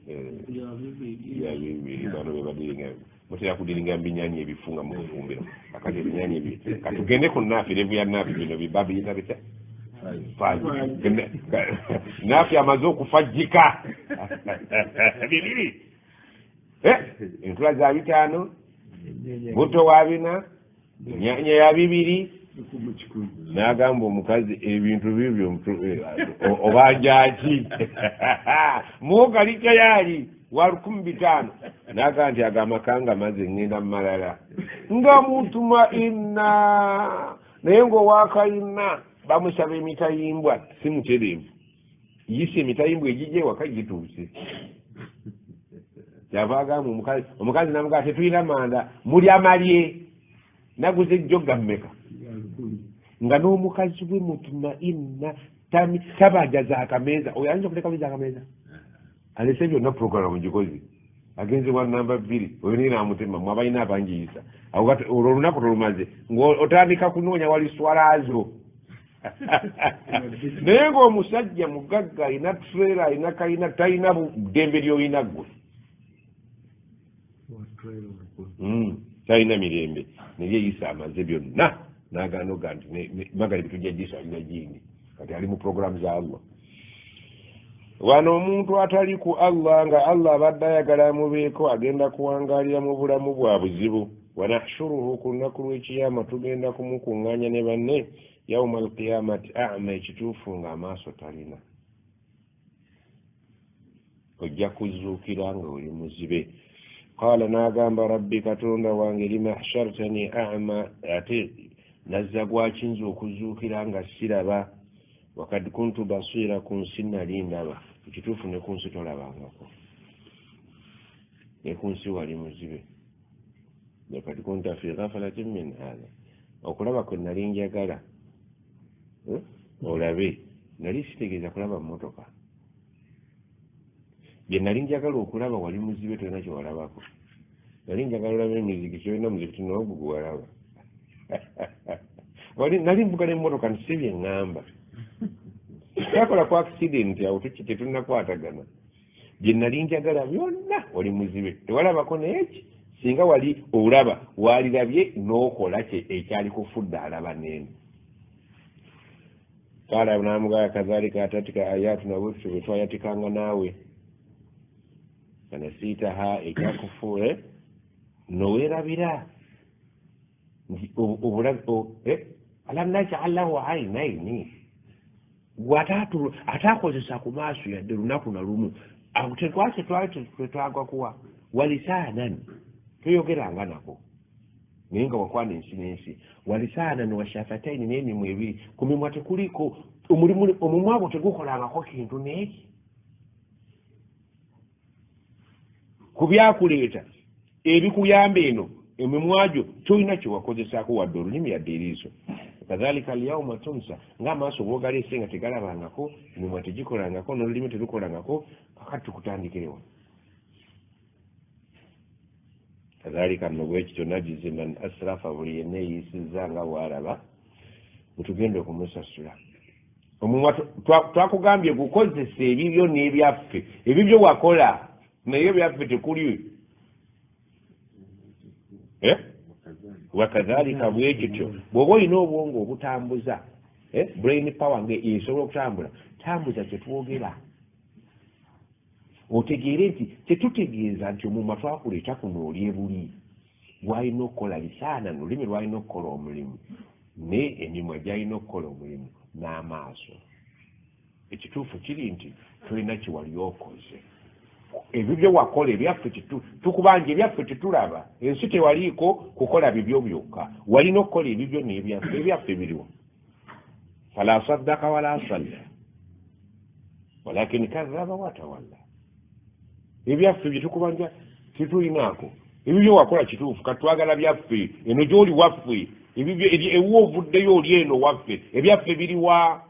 yabibiri bano bebadiringa mutera kudiringa mbinyanya ebifunga mu bufumbiro akati ebinyanya ebiri katugende ku naafi revu ya naafi bino bibabi yita bita naafi amaze okufajjika bibiri entula za 5 butto wa 4 ennyanya ya 2 n'agamba omukazi ebintu bibyo obanjaki mugali tayali wa 15 n'agamba nti agamakanga maze ngenda mumalala nga mutumainna naye ng'owakayina bamusaba emitayimbwa si mutereevu yise emitayimbwa egijja ewaka gituuse kyava agamba omukazi namugaa tetulina manda muli amalye naguze ejjoga mmeka nga n'omukazi we mutumainna tabajaza akameeza oyo ayinza okuleka biza akameeza alese byonna programu gikozi agenze wa namba 2 oyo nina amutema mwabalina abangiyisa olwo olunaku tolumaze ng'otandika kunoonya wali swalazo naye ng'omusajja mugagga alina trailer alina kalina talina ddembe ly'olina ggwe talina mirembe nebyeyisa amaze byonna n'agaana oga nti bagali bitujja jiso alina jini kati ali mu programu za Allah wano omuntu atali ku Allah nga Allah abadde ayagala amubeeko agenda kuwangalira mu bulamu bwa buzibu wanahshuruhu ku lunaku lw'ekiyama tugenda kumukuŋŋaanya ne banne yauma alqiyamati ama ekituufu ng'amaaso talina ojja kuzuukira nga oli muzibe qala n'agamba rabbi katonda wange lima hashartani ama ate nazza gwaki okuzuukira nga siraba wakad kuntu basira ku nsi nali ndaba ekituufu ne ku nsi tolabangako ne ku nsi wali muzibe wakad kunta fi ghafalatin min hadha okulaba kwe nali njagala olabe nali sitegeeza kulaba mmotoka bye nali njagala okulaba wali muzibe tolina kyewalabako nali njagala olaba emiziki kyolina muziki noogu gwewalaba nali mvuga n'emmotoka nti si bye ŋŋamba takola ku accident awo tetunakwatagana gye nali njagala byonna oli muzibe tewalabako neeki singa wali olaba walirabye n'okola kye ekyali kufudda alaba neeno kala namugaya kadhalika atatika ayatuna bweffe bwe twayatikanga naawe kanasiitaha ekyakufuule noweerabira nti alam naj'al lahu aynaini ataakozesa ku maaso yadde lunaku na lumu tetwase twagwa kuwa walisaanan toyogeranga nako naye nga wakwana ensi n'ensi walisaanan washafataini n'emimwa ebiri ku mimwa tekuliko omumwa gwo tegukolangako kintu neeki ku byakuleeta ebikuyamba eno emimwa gyo tolina kyewakozesaako wadde olulimi yadde eriiso kadhalika alyauma tunsa ng'amaaso bwogaleese nga tegalabangako emimwa tegikolangako n'olulimi terukolangako kakati tukutandikirewa kadhalika nno bwekityo najize man asrafa buli yenna eyiisizza nga bwalaba bwetugenda okumusasula omumwa twakugambye gukozesa ebibyo n'ebyaffe ebibyo wakola naye ebyaffe tekuli wakadhalika bwekityo bw'oba olina obwongo obutambuza brain power esobola okutambula tambuza kyetwogera otegeere nti tetutegeeza nti omumwa twakuleeta kuno oli ebuli gwalina okukola lisaana nolulimi lwalina okukola omulimu ne emimwa gyalina okukola omulimu n'amaaso ekituufu kiri nti tolina kiwali okoze ebyo bye wakola ebyaffe tukubanja ebyaffe tetulaba ensi tewaliiko kukola bibyo byokka walina okukola ebibyo n'ebyaffe biriwo fala saddaka wala salla walakin kadhaba watawalla ebyaffe bye tukubanja tetulinaako ebibyo wakola kituufu katwagala byaffe eno gy'oli waffe ebibyo ewa ovuddeyo oli eno waffe ebyaffe biriwa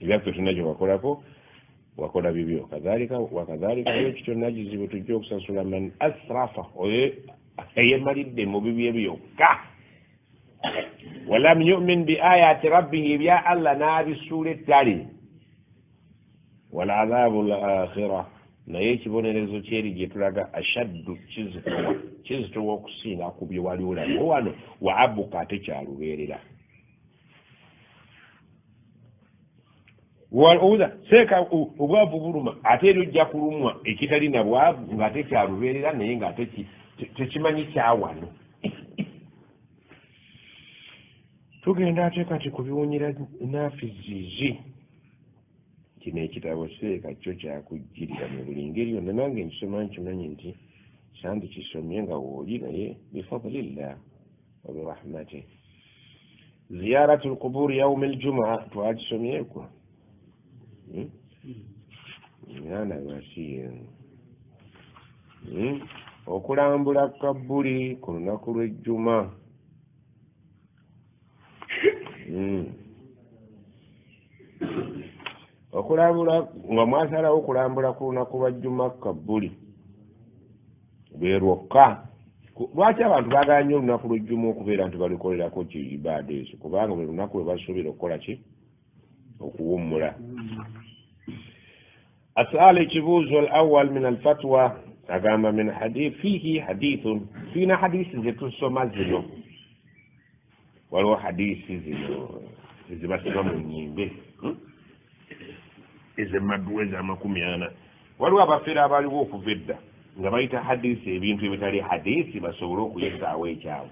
ebyaffe tulina gye wakolako wakola bibyo wakadhalika ekityo najizibu tujja okusasula man asrafa eyemalidde mu bibyo byokka walam yumin bi ayati rabbihi ebya allah n'abisuula ettale waladhabu lakhira naye ekibonerezo kyeri gye tulaga ashaddu kizitowa okusinga ku bye wali olaba wano wa abuka ate kyalubeerera ouza seeka obwavu buluma ate eri ojja kulumwa ekitali na bwavu ng'ate kyalubeerera naye ng'ate tekimanyi kyawano tugenda ate kati kubiwunyira nafizizi kino ekitabo seeka kyo kyakujjirira mu buli ngeri yonna nange nkisoma nkimanyi nti sandi kisomye nga wooli naye bifadlillah wa birahmatih ziyaratu lquburi yauma aljumaa twakisomyeko mwana basiye okulambula kabbuli ku lunaku lw'ejjuma okulambula nga mwasalawo okulambula ku lunaku lwa jjuma kabbuli lwe lwokka lwaki abantu baagala nnyo olunaku lw'ejjuma okubeera nti balikolerako ki ibaada ezo kubanga buli lunaku lwe basuubira okukola ki okuwummula asala ekibuuzo al awal min alfatwa agamba min fihi hadithun fiina hadisi zetusoma zino waliwo hadisi zino ezibasiba mu nnyimbe ez'emaddu ez'amakumi 40 waliwo abafere abaliwo okuva edda nga bayita hadisi ebintu ebitali hadisi basobole okuyisaawo ekyawo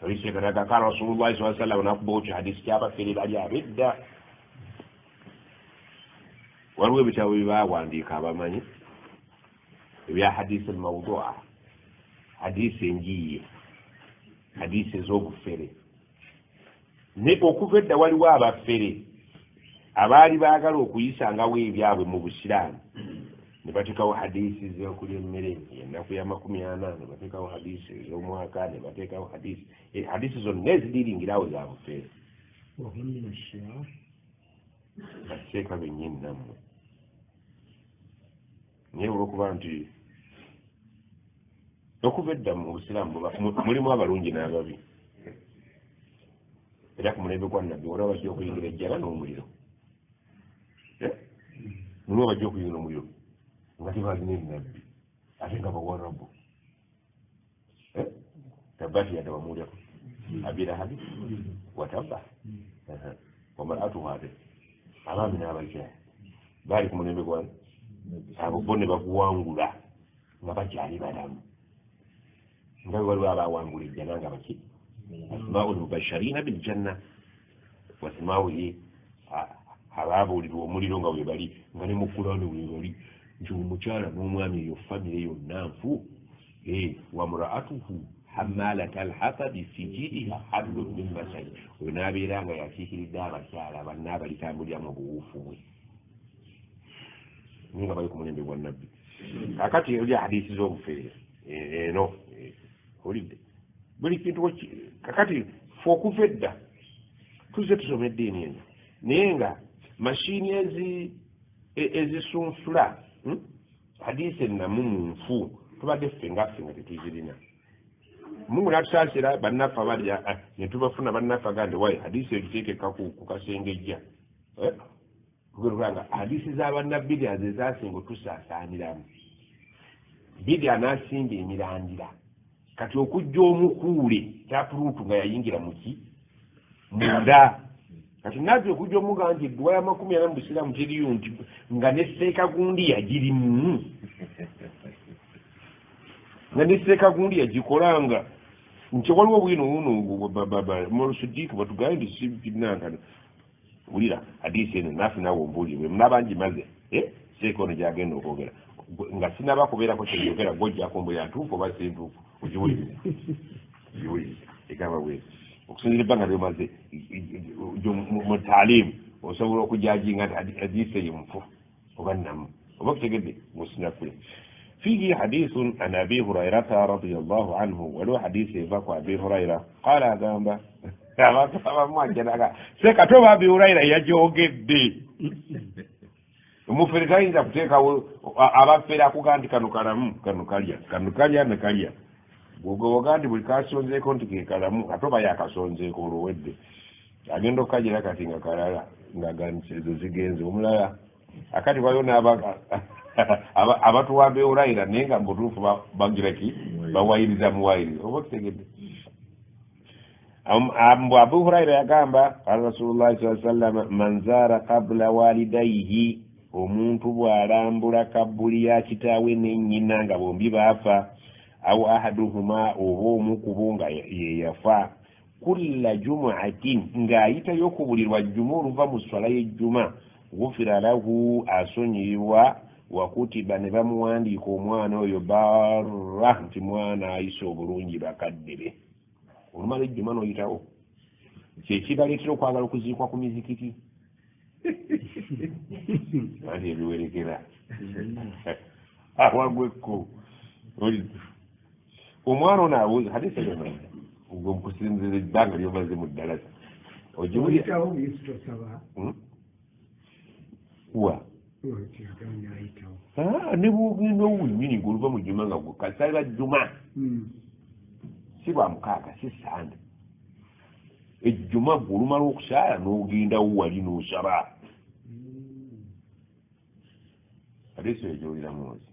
olisekataga ka rasulullahi saa sallam nakuba okyo hadisi kyabafere bali abedda waliwo ebitabo byebawandiika abamanyi ebya hadisi almawdua hadisi enjiye hadisi ez'obufere ne okuva edda waliwo abafere abaali baagala okuyisangawo ebyabwe mu busiraamu ne bateekawo hadisi z'okulya emmere ennaku ya 40 ne bateekawo hadisi ez'omwaka ne bateekawo hadisi zonna eziriringirawo za bufere bateeka bennyini nammwe naye olwokuba nti okuva edda mu busiraamu mulimu abalungi n'ababi era ku mulembe gwa nabbi waliwo bajja okuyingira ejjala n'omuliro muliwo bajja okuyingira omuliro nga tebalina ebinabbi ate nga bawarabu tabbati yadde bamuulyako abirahabi watabba wamaraatuhu ate abaami n'abakyala baali ku mulembe gwa abo bo ne baguwangula nga bakyali balamu nga bwe waliwo abawangula ejjana nga baki asmaul mubashirina biljanna wasimawuye ababuulirwa omuliro nga webali nga ne mukulano webali nti omukyala n'omwami eyo famire yonna nfu wamraatuhu hamalata alhatabi fi jidiha hablun min masadi oyo n'abeera nga yakiikiridde abakyala banna abalitambulira mu buwuufu bwe naye nga bali ku mulembe gwa nabbi kakati oli hadisi z'obufeera eno olidde buli kintu kakati fe okuva edda tuzze tusoma eddiini eno naye nga mashini ezisunsula hadisi ennamu mu nfu tubadde ffe ngaffe nga tetuzirina mungu natusaasira bannaffe abalya ne tubafuna bannaffe agandi wayi hadisi egiteekeka ku kasengejja kugerwanga hadisi z'abannabbidia ze zasinga otusaasaaniramu bidia n'asimba emirandira kati okujja omukuule kyapuruutu nga yayingira muki munda kati nabbi okujja omuga nti edduwa ya 40 mu busiraamu teriyo nti nga nesseeka gundi yagirimu nga nesseeka gundi yagikolanga nti waliwo obwino buno mulusudiiki batugaye nti sibinankano wulira hadisi eno naffe nawe ombuulire munabangi maze seeka ono gyagenda okwogera nga sinaba kubeerako kyeyogera gwojjako mbuli atuufu oba si ntuufu ogiwuliriza egamba bwezi okusinzira ebbanga lyomaze mu taalimu osobola okujajinga nti hadisi eyo mufu oba namu oba kutegedde musinakule فيه حديث عن أبي هريرة رضي الله عنه ولو حديث يفاق أبي هريرة قال أغامبا sekatoba Abi Huraira yajogedde omufere tayinza kuteekawo abafere akuga nti kano kalamu kano kalya ne kalya bwogoboga nti buli kasonzeeko nti ke kalamu katoba yakasonzeeko olwowedde agenda okukajira kati nga kalala ng'aganisa ezo zigenze omulala akati waliwo abatuwa Abi Huraira naye nga mutuufu bagira ki bawayiriza muwayiriza oba kitegedde Abu Huraira yagamba qala Rasulullah sallallahu alaihi wasallam man zara qabla walidayhi omuntu bw'alambula kabbuli ya kitaawe ne nnyina nga bombi baafa aw ahaduhuma oba omu ku bo nga ye yafa kulla jumu'atin ng'ayitayo okubulirwa jjuma oluva mu swala y'ejjuma gufira lahu asonyirirwa wakutiba ne bamuwandiika omwana oyo barra nti mwana ayise obulungi bakadde be olumala ejjuma n'oyitawo kyekibaleetera okwagala okuziikwa ku mizikiti anti ebiwerekera awagwekko omwana ono abuuza hadisi yona ogwo mukusinzira ebbanga lyomaze mu ddalasa ogiwulirawa ne bwogenda owunyini goluva mu jjuma nga gukasala jjuma si lwa mukaaga si sande ejjuma gwe olumala okusaala n'ogendawo wali n'osaba hadisi egyowuliramu ozi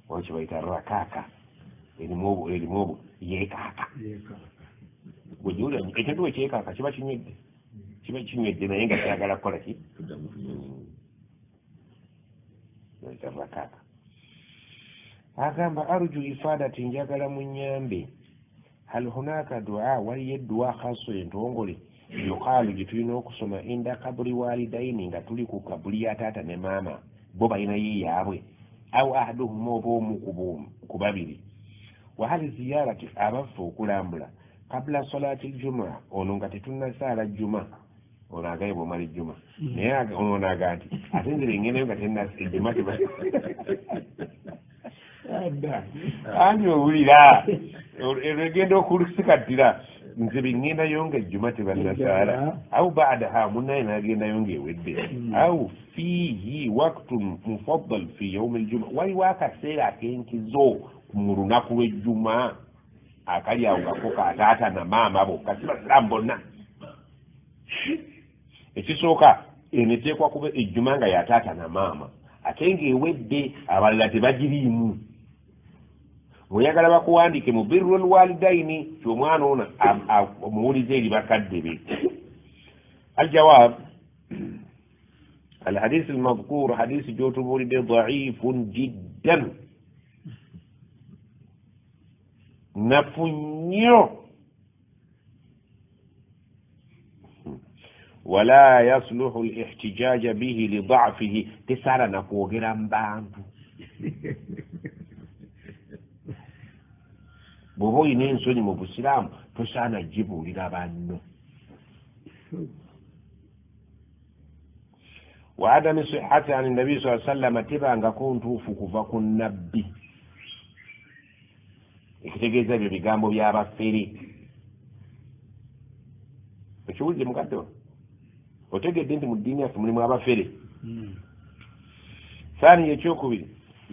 wakyo bayita rakaaka erimu yeekaaka wegiwulira ekintu ekyekaaka kiba kinywedde naye nga kyagala kukola ki bayita rakaaka agamba arju ifadati njagala munyambe hal hunaka dua waliyo edduwa khaso entongole yuqaalu gyetulina okusoma inda kabuli walidaini nga tuli ku kabuli ya taata ne maama bo balinayo yaabwe aw ahaduhuma oba omu ku babiri wahali ziyarati abaffe okulambula kabula solati ljuma ono nga tetunnasaala jjuma ono agaye bwomala ejjuma naye ono aga nti ate nzire engendayo nga tenajjuma ani owulira egenda okusikatira nze bengendayo nga ejjuma tebannasaala au baadaha munaye nagendayo ngaewedde au fiihi waktun mufaddal fi yaumi ljuma waliwo akaseera ak'enkizo mu lunaku lw'ejjuma akali awo gakoka taata na maama bokka si basiraamu bonna. Ekisooka eneteekwa kuba ejjuma nga ya taata na maama ate ng'ewedde abalala tebagiriimu. Bw'oyagala bakuwandiike mu birrul walidaini ky'omwana ono omuwulize eri bakadde be. Aljawaab الحديث المذكور حديث جوتبولي ضعيف جدا نفنيو ولا يصلح الاحتجاج به لضعفه تسارا نكوغرا مبانtu bobo ine ensonyi mu busiraamu tosaana jibuulira banno. وعدم صحة عن النبي صلى الله عليه وسلم تبanga kuntuufu kuva ku nabbi. Ekitegeeza ebyo bigambo by'abafere. Ekiwulire mukadde wa otegedde nti mu ddiini yaffe mulimu abafere. Saani ekyokubiri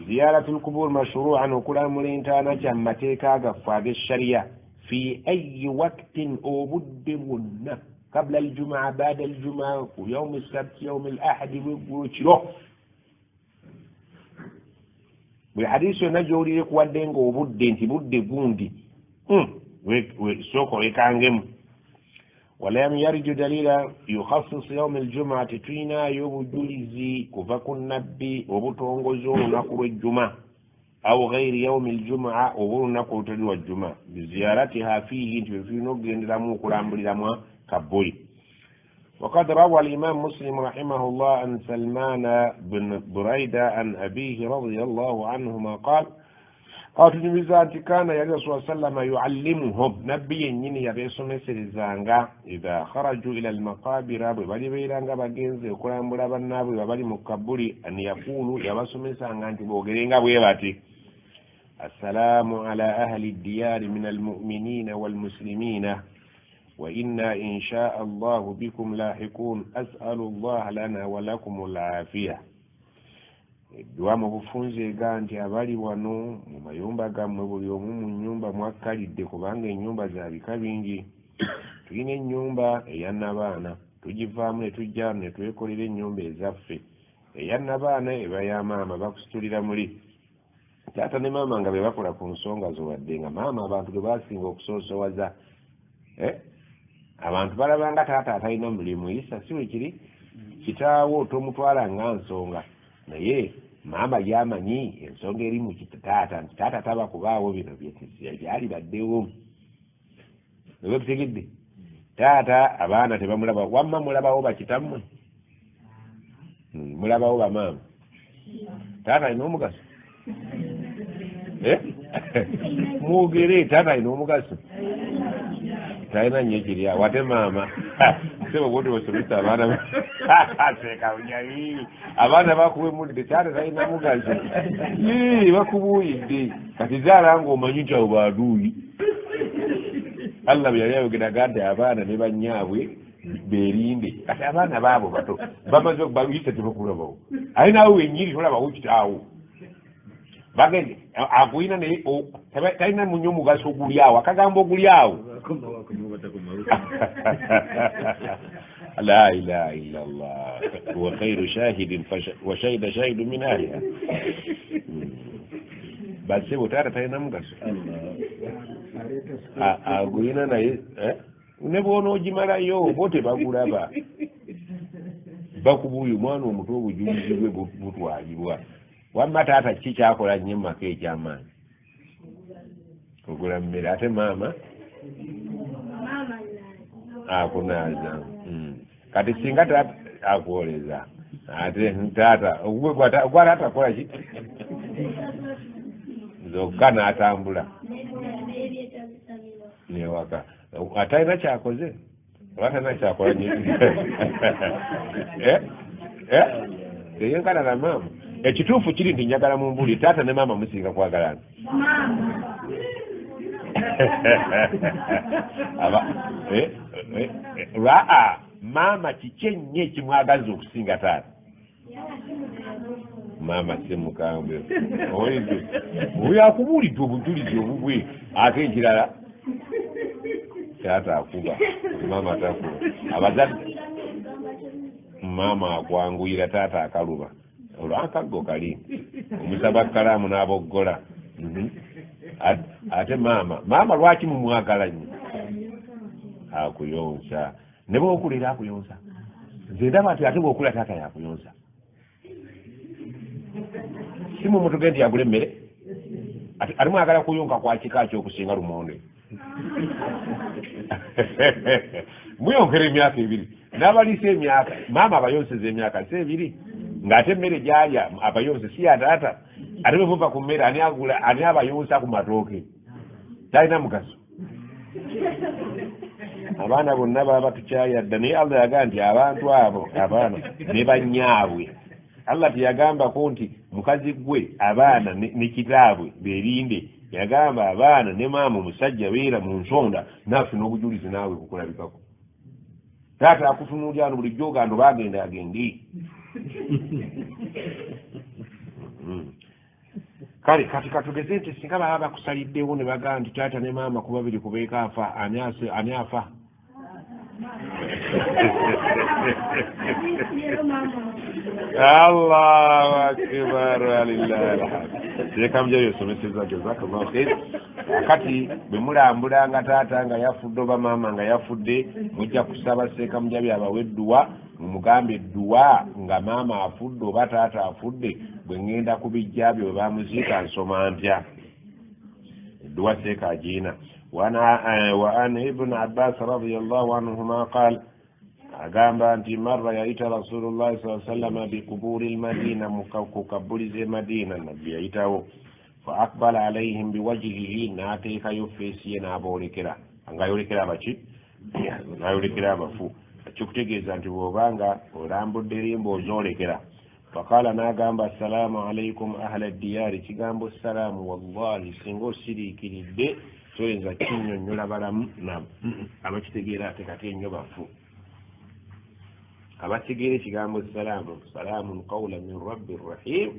ziyaratul qubur mashru'an okulamula entaana kya mu mateeka gaffe ag'eshariya fi ayi waqtin obudde bwonna قبل الجمعة بعد الجمعة ويوم السبت يوم الأحد وكيلو بالحديث نجوري لك ودين وبدين تبدي بوندي سوكو ويكانجم ولم يرج دليلا يخصص يوم الجمعة تينا يوم جوليزي كفاكو النبي وبتونغوزو نقر الجمعة أو غير يوم الجمعة وبنقر تلو الجمعة بزيارتها فيه في نقل لمو كلام لمو كبوي. وقد روى الإمام مسلم رحمه الله عن سلمان بن بريدة عن أبيه رضي الله عنهما قال النبي كان يا رسول الله صلى الله عليه وسلم يعلمهم نبي يني يرسو مسر الزانغا إذا خرجوا إلى المقابر ببالي بيرانغا بجنز وكلام بلا بنابي ببالي مكبري أن يقولوا يرسو مسر أنت بوغرينغا بيباتي السلام على أهل الديار من المؤمنين والمسلمين وإنا إن شاء الله بكم لاحقون أسأل الله لنا ولكم العافية. Dua mubufunze ganti abali wano mu mayumba gammwe buli omu mu nnyumba mwakkalidde kubanga ennyumba za bika bingi. Tulina ennyumba ey'annabaana tugivaamu ne tujja ne twekolera ennyumba ezaffe. Ey'annabaana eba ya maama bakusitulira muli. Taata ne maama nga be bakola ku nsonga zo wadde nga maama abantu ge basinga okusoosowaza. Abantu balabanga taata atalina mulimu isa si wekiri kitaawo tomutwala nga nsonga naye maama yamanyi ensonga eri mu taata nti taata taba kubaawo bino byali baddewo. Ewe kutegedde taata abaana tebamulaba wamma mulabawo bakitammwe mulabawo bamaama taata alina omugaso mwogere taata alina omugaso taina nyekiria wate mama sema wote wasomesa abana seka unyali abana bakuwe mulide tata taina mugazo bakubuyidde kati zalango omanyita obadui Allah byaliyo gidagade abana ne banyaabwe berinde kati abana babo bato bamaze okubuyisa tebakulaba aina awo enyiri tolaba ukitawo bagende akuina ne taina munyo mugaso ogulyawo akagambo ogulyawo لا إله إلا الله هو خير شاهد وشهد شاهد من أهلها بس هو تعرف هاي نمغس أقولنا ناي نبغى نوجي مرا يو بوتي بقولا با bakubuyu mwana omuto obujulizi bwe butwalibwa wamma taata kiki kyakola nnyo mu maka ekyamaanyi ogula mmere ate maama akunaaza kati singa taata akwoleza ate taata ogwa taata akola ki zokka n'atambula newaka atalina kyakoze atalina kyakola nyo eyenkana na maama ekituufu kiri nti njagala mu mbuli taata ne maama musinga kwagalana maama kiki ennyo ekimwagaza okusinga taata maama semukambwe oyo akubuulidde obujulizi obubwe ate ekirala taata akuba maama takuba abazadde maama akwanguyira taata akaluba olwakaggo kali omusaba kalaamu n'aboggola ate maama lwaki mumwagala nnyo akuyonsa ne bwokulira akuyonsa nze ndaba nti ate bwokula taata yakuyonsa si mumutuge nti yagula emmere ate mwagala kuyonka kwa kika kyokusinga lumonde muyonkera emyaka 2 n'abaliisa emyaka maama abayonseza emyaka si 2 ng'ate emmere gyalya abayonse si yataata ate bwe muva ku mmere ani abayonsa ku matooke talina mugaso abaana bonna baba tukyayadda naye Allah yagaa nti abantu abo abaana ne bannyaabwe Allah teyagambako nti mukazi gwe abaana ne kitaabwe berinde yagamba abaana ne maama omusajja beera mu nsonda naafuna obujulizi naawe kukulabikako taata akutunuulya ano bulijjo ogando bagenda agendi kale kati katugeze nti singa baba bakusaliddewo ne bagamba nti taata ne maama kuba biri kubeeka afa ani afa Allahu akbar walillahi alhamd. Leka mja yosomeseza jazakallahu khair. Akati bemulambula nga taata nga yafudde oba maama nga yafudde mujja kusaba seeka mja byabawe dduwa mugambe dduwa nga maama afudde oba taata afudde bwe ngenda kubijja byo bamuziika nsoma ntya dduwa seeka agiina. وعن ابن عباس رضي الله عنهما قال أقام أنت مرة يأتي رسول الله صلى الله عليه وسلم بقبور المدينة مكبر زي مدينة النبي يأتيه فأقبل عليهم بوجهه ناتيك يفسينا بولكرا أنغا يولكرا بشي أنغا يولكرا بفو أتشكتك أنت بوغانغا ولامبدرين بوزولكرا فقال ناقام السلام عليكم أهل الديار تقام السلام والله سنغو سريكي لدي soyinza kinyonnyola balamu nabo abakitegeera ate kati ennyo bafu abategeera ekigambo salaamun qawlan min rabbi rahim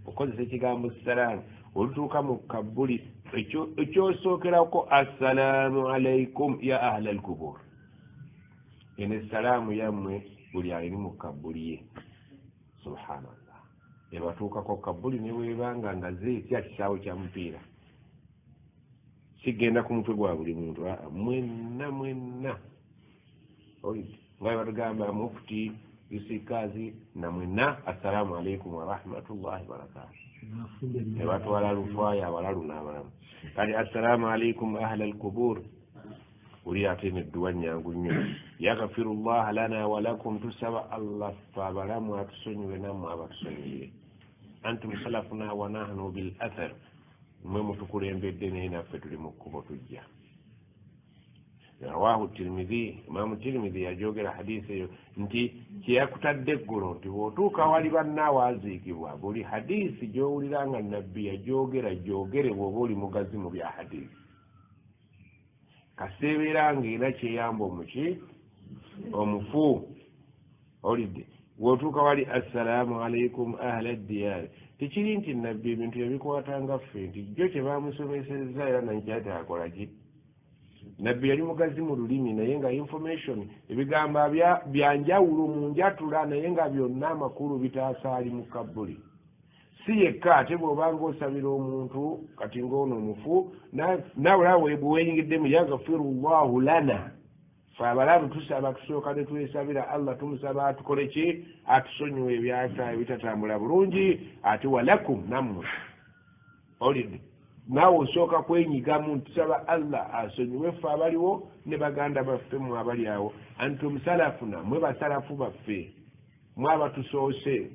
okozesa ekigambo salaamu olutuuka mu kabbuli ekyosookerako assalaamu alaikum ya ahla alkubur eno essalaamu yammwe buli alini mu kabbuli ye subhanallah ebatuukako kabbuli neweebanga nga zeetya kisaawo kya mupiira sigenda ku mutwe gwa buli muntu mwenna nga batugamba mufti yusikazi na mwenna assalamu alaikum warahmatullahi wabarakatuh ebatwala lufaya abalalu n'abalamu kati assalamu alaikum ahla alqubur uli ate nedduwa nnyangu nnyo yaghfirullaha lana walakum tusaba allah fabalamu atusonyiwe nammwe abatusonyiire antum salafuna wa nahnu bil athar mwe mutukulembedde naye naffe tuli mu kkubo tujja. Rawahu Tirmidhi, Imaamu Tirmidhi yajogera hadiisi eyo nti kyeyakutadde eggulo nti bw'otuuka wali bannaawe aziikibwa buli hadiisi gy'owulira nga nabbi yajogera jogere bw'oba oli mugazi mu bya hadiisi kaseebeera ng'era kyeyamba omuki omufu olidde bw'otuuka wali assalaamu alaikum ahla ddiyaari tekiri nti nabbi ebintu yabikwatanga ffe nti jjo kye bamusomesezza era nankyate akola ki nabbi yali mugazi mu lulimi naye nga information ebigambo byanjawulo mu njatula naye nga byonna amakulu bitaasaali mu kabbuli si yekka ate bw'obanga osabira omuntu kati ng'ono omufu nawe awo bweyingiddemu yaghfirullahu lana fe abalamu tusaba tusooka ne twesabira Allah tumusaba atukole ki atusonyiwe ebyafaayo bitatambula bulungi ate walakum nammwe olidde naawe osooka kwenyigamu tusaba Allah asonyiwe ffe abaliwo ne baganda baffe mwe abali awo antum salafuna mwe basalafu baffe mwe abatusoose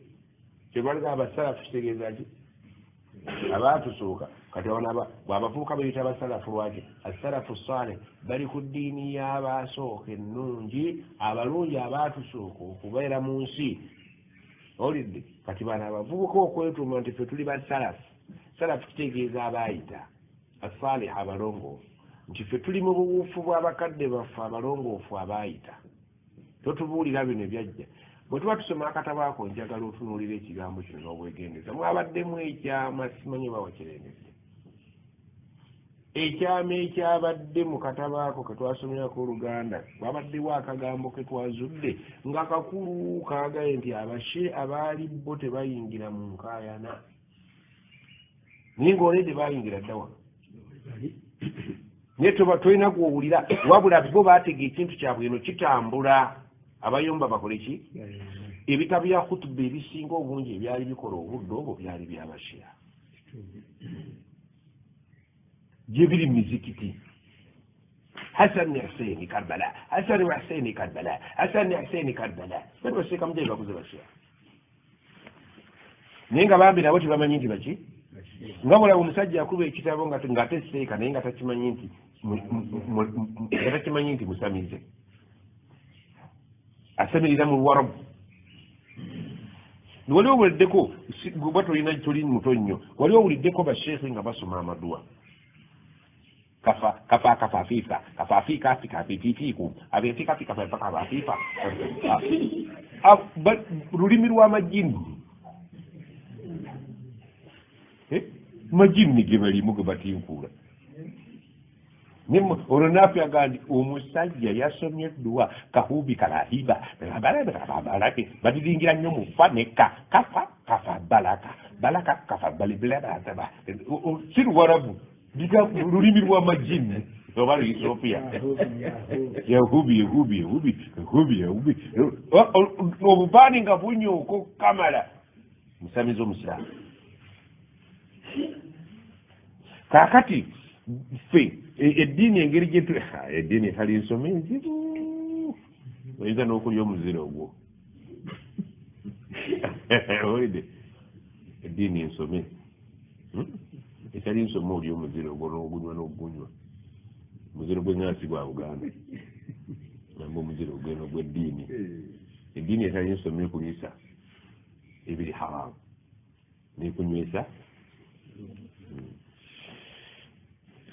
kyebaliga abasalafu kitegeeza ki abatusooka kati bw'abavubuka bayita abasalafu lwaki assalafu salih bali ku ddiini y'abasooka ennungi abalungi abatusooka okubeera mu nsi olidde kati bano abavubuka okwetuuma nti ffe tuli basalafu salafu kitegeeza abaayita assalih abalongoofu nti ffe tuli mu buwuufu bw'abakadde baffe abalongoofu abaayita totubuulira bino ebyajja bwe tuba tusoma akatabo ako njagala otunuulira ekigambo kino n'obwegendeza mwabaddemu ekyama simanyi oba wakirengedde ekyama ekyabadde mu katabo ako ke twasomerako Oluganda wabaddewo akagambo ke twazudde nga kakulu kaagaye nti abashe abaali bo tebayingira mu nkaayana naye ng'olede bayingira dda wano naye tolina kuwulira wabula bo baatega ekintu kyabwe eno kitambula abayomba bakole ki ebitabo bya khutuba ebisinga obungi ebyali bikola obudde obwo byali byabashira gye biri mizikiti Hassan ne Hussein Karbala Hassan ne Hussein Karbala Hassan ne Hussein Karbala bali baseka mujja bakuze bashira naye nga bambi nabo tebamanyi nti baki nga bwolaba omusajja akuba ekitabo ng'ate seeka naye nga takimanyi nti musamize asamirira mu Luwarabu wali owuliddeko bwa toli muto nnyo wali owuliddeko basheekhe nga basoma amaduwa kafafifa kafifiku abefikafifa kafafifa lulimi lw'amajini majini ge balimu ge batinkuula olwo naafuyaga nti omusajja yasomye edduwa kahubi kalahiba badiringira nnyo mu fa nekka kafa balaka kafa balibilabataba si Luwarabu lulimi lw'amajini oba Ethiopia yahubi obupaani nga bunyuuko kamala musamiza omusiramu kaakati ffe eddiini engeri gyetu eddiini etali nsome nzibu oyinza n'okulya omuziro ogwo owulidde eddiini ensome etali nsome oli omuziro ogwo n'ogunywa omuziro gw'engansi gwa Buganda namba omuziro ogweno gw'eddiini eddiini etali nsome ekunywisa ebiri haramu nekunywesa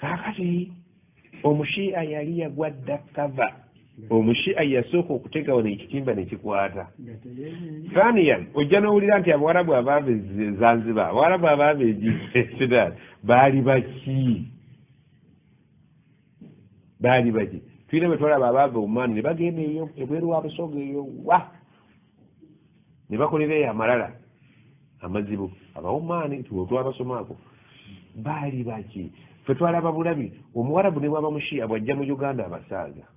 kakati omushi'a yali yagwa dda kava omushi'a yasooka okutegawo n'ekitimba nekikwata thaniyan ojja n'owulira nti Abawarabu abaava Zanzibar Abawarabu abaava Sudan baali baki tulina bwe twalaba abaava Oman ne bagenda eyo ebweru wa Busoga eyo wa ne bakolera eyo amalala amazibu Abaomaani twabasomako baali baki ffe twalaba bulabi Omuwarabu ne bwaba mushi'a bwajja mu Uganda abasaaza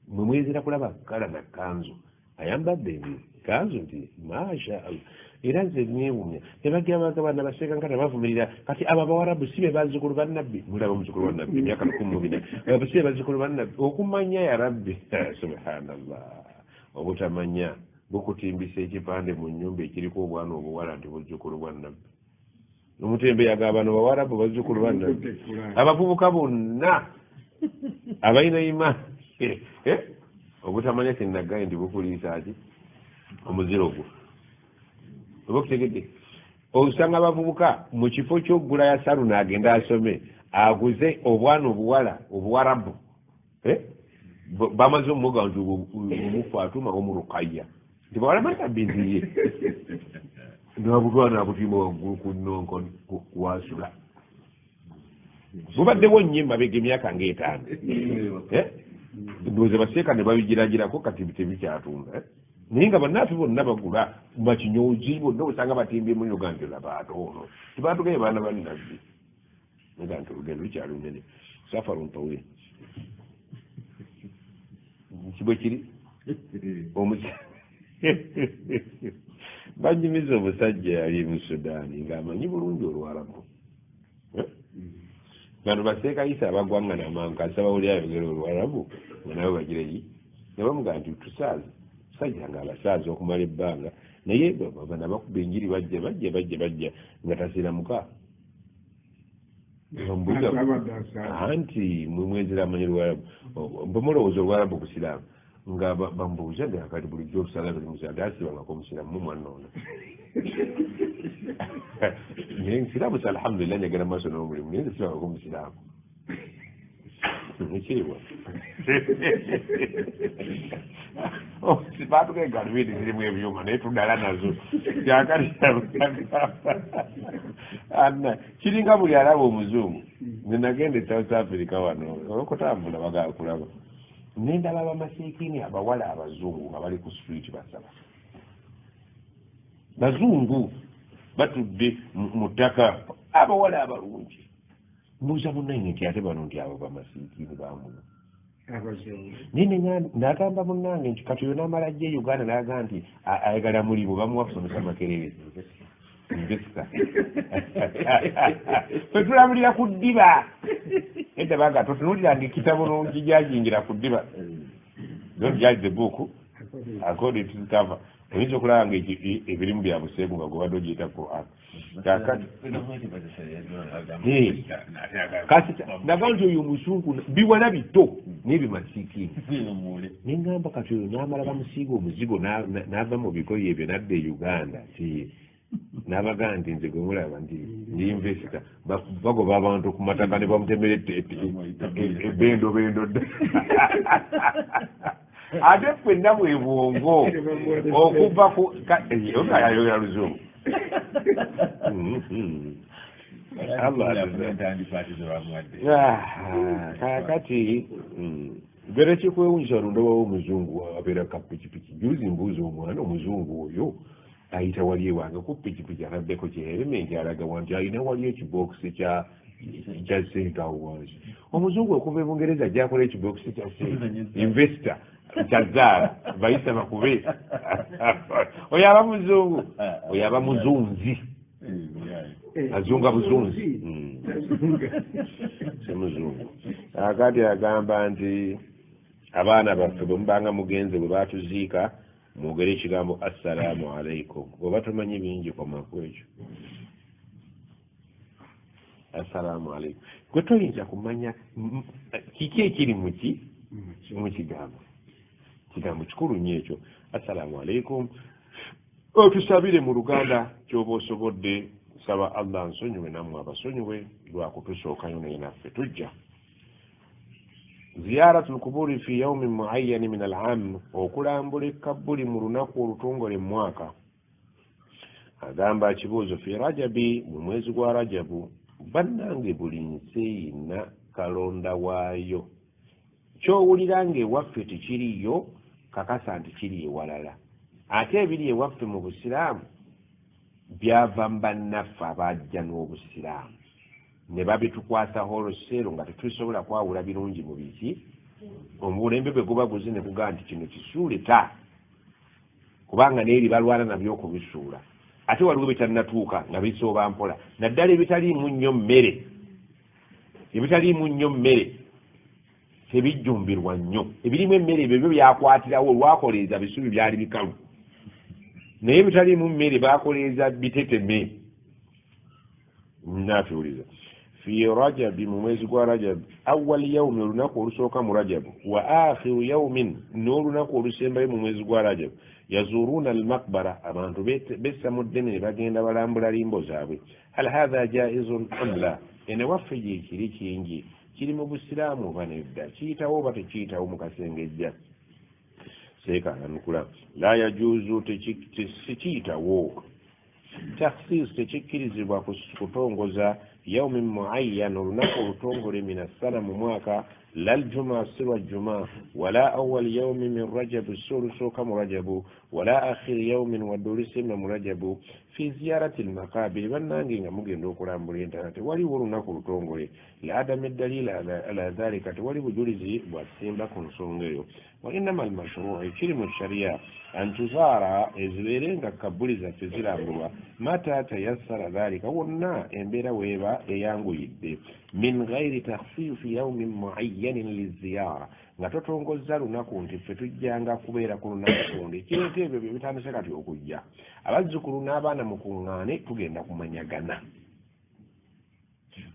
mwe mwezira kulaba kala na kanzu ayambadde kanzu nti masha Allah era nze neewunya tebagira baana baseka nga tebavumirira kati abo Abawarabu si be bazzukulu ba Nabbi mulaba omuzukulu wa Nabbi emyaka 14 si be bazzukulu ba Nabbi okumanya ya Rabbi subhanallah obutamanya bukutimbisa ekipande mu nnyumba ekiriko obwana obuwala nti buzzukulu bwa Nabbi omutembeyaga bano Bawarabu bazzukulu ba Nabbi abavubuka bonna abalina imaani obutamanya kinagaye nti bukuliisa ki omuziro gwo oba okutegedde osanga abavubuka mu kifo ky'oggula ya saluni agenda asome aguze obwana obuwala Obuwarabu bamaze omuga nti omufatuma omurukaya nti Bawarabu atabindiye nabutwana abutima waggulu ku nnonko kuwasula bubaddewo nnyo emabega emyaka nga5 ndowooza baseeka ne babigiragirako kati tebikyatunda naye nga bannaffe bonna bagula makinyoozi bonna osanga batimbye mu Uganda labaate ono tebatugaye baana ba Nabbi nga nti olugendo lukyali lunene safaru ntowe kibwe kiri banyumiza omusajja yali mu Sudaani ng'amanyi bulungi Oluwarabu bano baseeka Isa abagwanga namangu asaba oli ayogera Oluwarabu nawe bagireyi ne bamugaa nti tusaaze musajja nga abasaaze okumala ebbanga naye bana bakuba enjiri bajja nga tasiramuka anti mwezira amanyi Luwarabu mbamulowooza Oluwarabu obusiraamu nga bambuuza nga kati bulijjo olusala buli musiraamu tasibangako omusiraamu mu mwana ono naye nsiraamu sa alhamdulillah njagala maaso n'omulimu naye nsibangako omusiraamu ekiribwa sipatuka egalubindi zirimu ebyuma naye tudala nazo kyakati ana kiringa buli alaba omuzungu nenagenda e South Africa wano okutambula bagakulaba nendaba bamasikini abawala abazungu nga bali ku street basaba bazungu batudde mu ttaka abawala abalungi mbuuza munnange nti ate bano nti abo bamasikini bamuno nene nagamba munnange nti kati yona amala ajja e Uganda naga nti ayagala mulibo bamuwa kusomesa makerere investor fetulabulira ku ddiba edda baga totunuliranga ekitabo nokijajingira ku ddiba don't judge the book according to the cover oyinza okulaba nga ebirimu bya buseegu nga gobadde ogiyita Quran kakati naga nti oyo omusungu biwana bito n'ebimasiikini nengamba kati oyo namala bamusiiga omuzigo n'ava mu bigoye ebyo nadda e Uganda n'abagaa nti nze gwemulaba ndi investor bagoba abantu ku mataka ne bamutemera ebendobendo dda ate ffenna bwe bwongo okuva ku ayogera luzungu kakati bera kikwewunyisa lundabawo omuzungu abeera kapikipiki juzi mbuuza omwana omuzungu oyo ayita wali ewange ku pikipiki ataddeko kyelementi alaga wanti alina wali ekibokisi kya sentawowansi omuzungu okuva e Bungereza ajjakola ekibokisi kya investor kyazaala bayisa bakube oyo aba muzungu oyo aba muzunzi azunga buzunzi si muzungu akati agamba nti abaana baffe bwe mubanga mugenze bwe batuziika mwogere ekigambo assalamu alaikum oba tomanyi bingi komaku ekyo assalamu alaikum gwe toyinza kumanya kiki ekiri mu kigambo kikulu nnyo ekyo assalamu alaikum otusabire mu Luganda kyoba osobodde saba Allah nsonyiwe nammwe abasonyiwe lwakutusookayo naye naffe tujja ziyaratul kuburi fi yaumin muayyan min al-am okulambula ekabuli mu lunaku olutongole mwaka agamba kibuuzo fi rajabi mu mwezi gwa rajabu bannange buli nsi eyina kalonda waayo kyowulira ng'ewaffe tekiriyo kakasa nti kiri ewalala ate ebiri ewaffe mu busiraamu byava mu bannaffe abajja n'obusiraamu ne babitukwasaho oluseero nga tetusobola kwawula birungi mu biki omubulembe bwe guba guzi ne kugaa nti kino kisuule ta kubanga neeri balwana nabyo okubisuula ate waliwo bitannatuuka nga bisooba mpola naddala ebitaliimu nnyo mmere tebijjumbirwa nnyo ebirimu emmere ebyo byo byakwatirawo olwakoleeza bisubi byali bikalu naye ebitaliimu mmere bakoleeza biteteme nafiwuliza fi rajabi mu mwezi gwa rajabu awwal yaumi olunaku olusooka mu rajabu wa akhiru yaumin n'olunaku olusembayo mu mwezi gwa rajabu yazuruuna almakbara abantu bessa mu ddene ne bagenda balambula limbo zaabwe hal hatha jaizun am la ene waffe gyekiri kingi kiri mu busiraamu oba nedda kiyitawo oba tekiyitawo mu kasengejja seekananukula la yajuuzu tekiyitawo takhsis tekikkirizibwa kutongoza yaumin muayyan olunaku olutongole min assana mu mwaka laljuma sirwa juma wala awwal yaumi min rajabu si olusooka mu rajabu wala akhiri yaumin wadde olusemba mu rajabu fi ziyarati almakabiri bannange nga mugenda okulambula entana tewaliwo olunaku lutongole laadama eddalila ala dhalika tewali bujulizi bwasemba ku nsonga eyo wa innama almashruu ekiri mu shariya antuzaara ezibeere nga kabuli zaffe zirambulwa mata tayassara dhalika wonna embeera weeba eyanguyidde min ghairi takhfiifi yaumin muayyanin liziyara nga totongozza lunaku nti ffe tujjanga kubeera ku lunaku lundi ekireeta ebyo bye bitandise kati okujja abazzukulu n'abaana mukuŋŋaane tugenda kumanyagana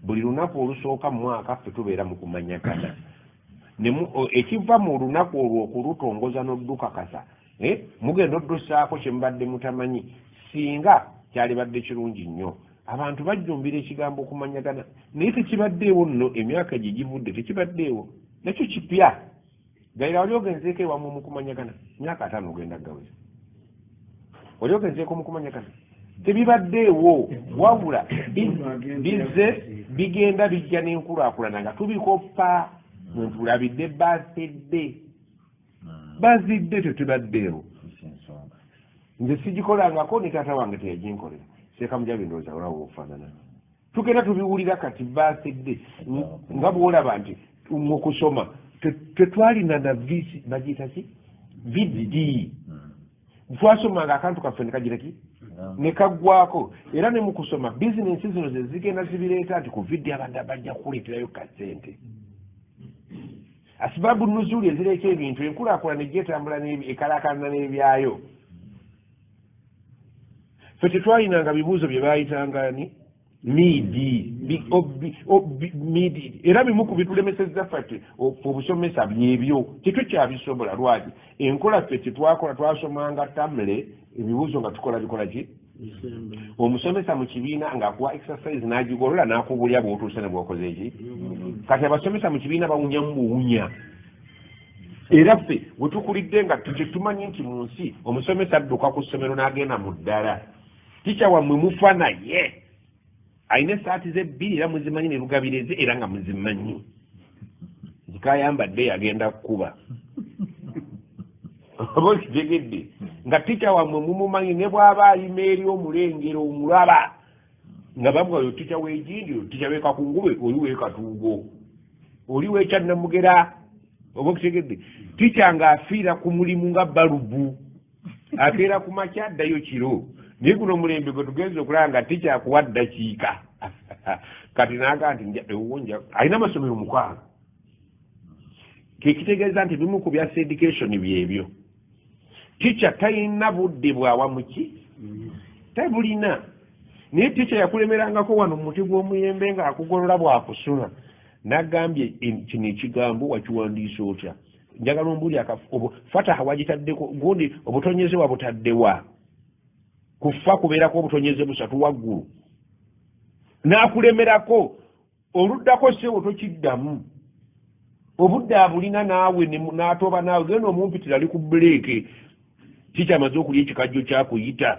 buli lunaku olusooka mu mwaka ffe tubeera mu kumanyagana ekiva mu lunaku olwo okulutongoza n'oddukakasa mugenda oddussaako kye mubadde mutamanyi singa kyalibadde kirungi nnyo abantu bajjumbira ekigambo okumanyagana naye tekibaddeewo nno emyaka gye givudde tekibaddeewo nakyo kipya gaira oli ogenzeeko ewamu mu kumanyagana myaka 5 ogenda gaweza oli ogenzeeko mu kumanyagana tebibaddeewo wabula bizze bigenda bijja n'enkulaakulana nga tubikoppa tulabidde bazidde tetubaddeewo nze sigikolangako ne taata wange teyaginkolera seeka mujabi ndowooza olawo ofaanana tugenda tubiwulira kati basedde nga bwolaba nti mu kusoma tetwalina na visi bagiyita ki vidi twasomanga akantu kaffe nekagira ki ne kaggwako era ne mu kusoma bizinensi zino ze zigenda zibireeta nti ku vidi abantu abajja kukuleeterayo kasente asibabu nuzuli ezireka ebintu enkulaakulana egyetambula ekalaakalana n'ebyayo fe tetwalinanga bibuuzo bye baayitangani midi era bimu ku bitulemesezza ffe obusomesa byebyo tetukyabisobola lwaki enkola ffe tetwakola twasomanga tamule ebibuuzo nga tukola ki omusomesa mu kibiina ng'akuwa exercise n'agigolola n'akubulya bw'otuuse ne bw'okoze eki kati abasomesa mu kibiina bawunyamu buwunya era ffe bwe tukulidde nga tetumanyi nti mu nsi omusomesa adduka ku ssomero n'agenda mu ddala tica wammwe mufa naye alina esaati ze2 era muzimanyi ne lugabireze era nga muzimanyi zikayambadde yagenda kukuba oba kitegedde nga tica wammwe mumumanyi ne bw'aba alima eri omulengero omulaba nga bamuga oyo tica w'egindi oyo tica w'ekakungube oli w'ekatuugo oli w'ekyannamugera oba kitegedde tica ng'afiira ku mulimu nga balubu akeera ku makya addayo kiro naye guno omulembe gwe tugenza okulaba nga tikyakuwa ddakiika kati naaga nti ewonja alina amasomero 6 kekitegeeza nti bimu ku bya education byebyo tica talina budde bwawa muki tabulina naye tica yakulemerangako wano mu muti gw'omuyembe ng'akugolola bw'akusula n'agambye kino ekigambo wakiwandiisa otya njagala ombuli fataha wagitaddeko gundi obutonyeze wabutaddewa kufa kubeerako obutonyeze 3 waggulu n'akulemerako oluddako sebo tokiddamu obudde abulina naawe n'atoba naawe genda omumpitira ali ku buleeke kikyamaze okulya ekikajjo kyakuyita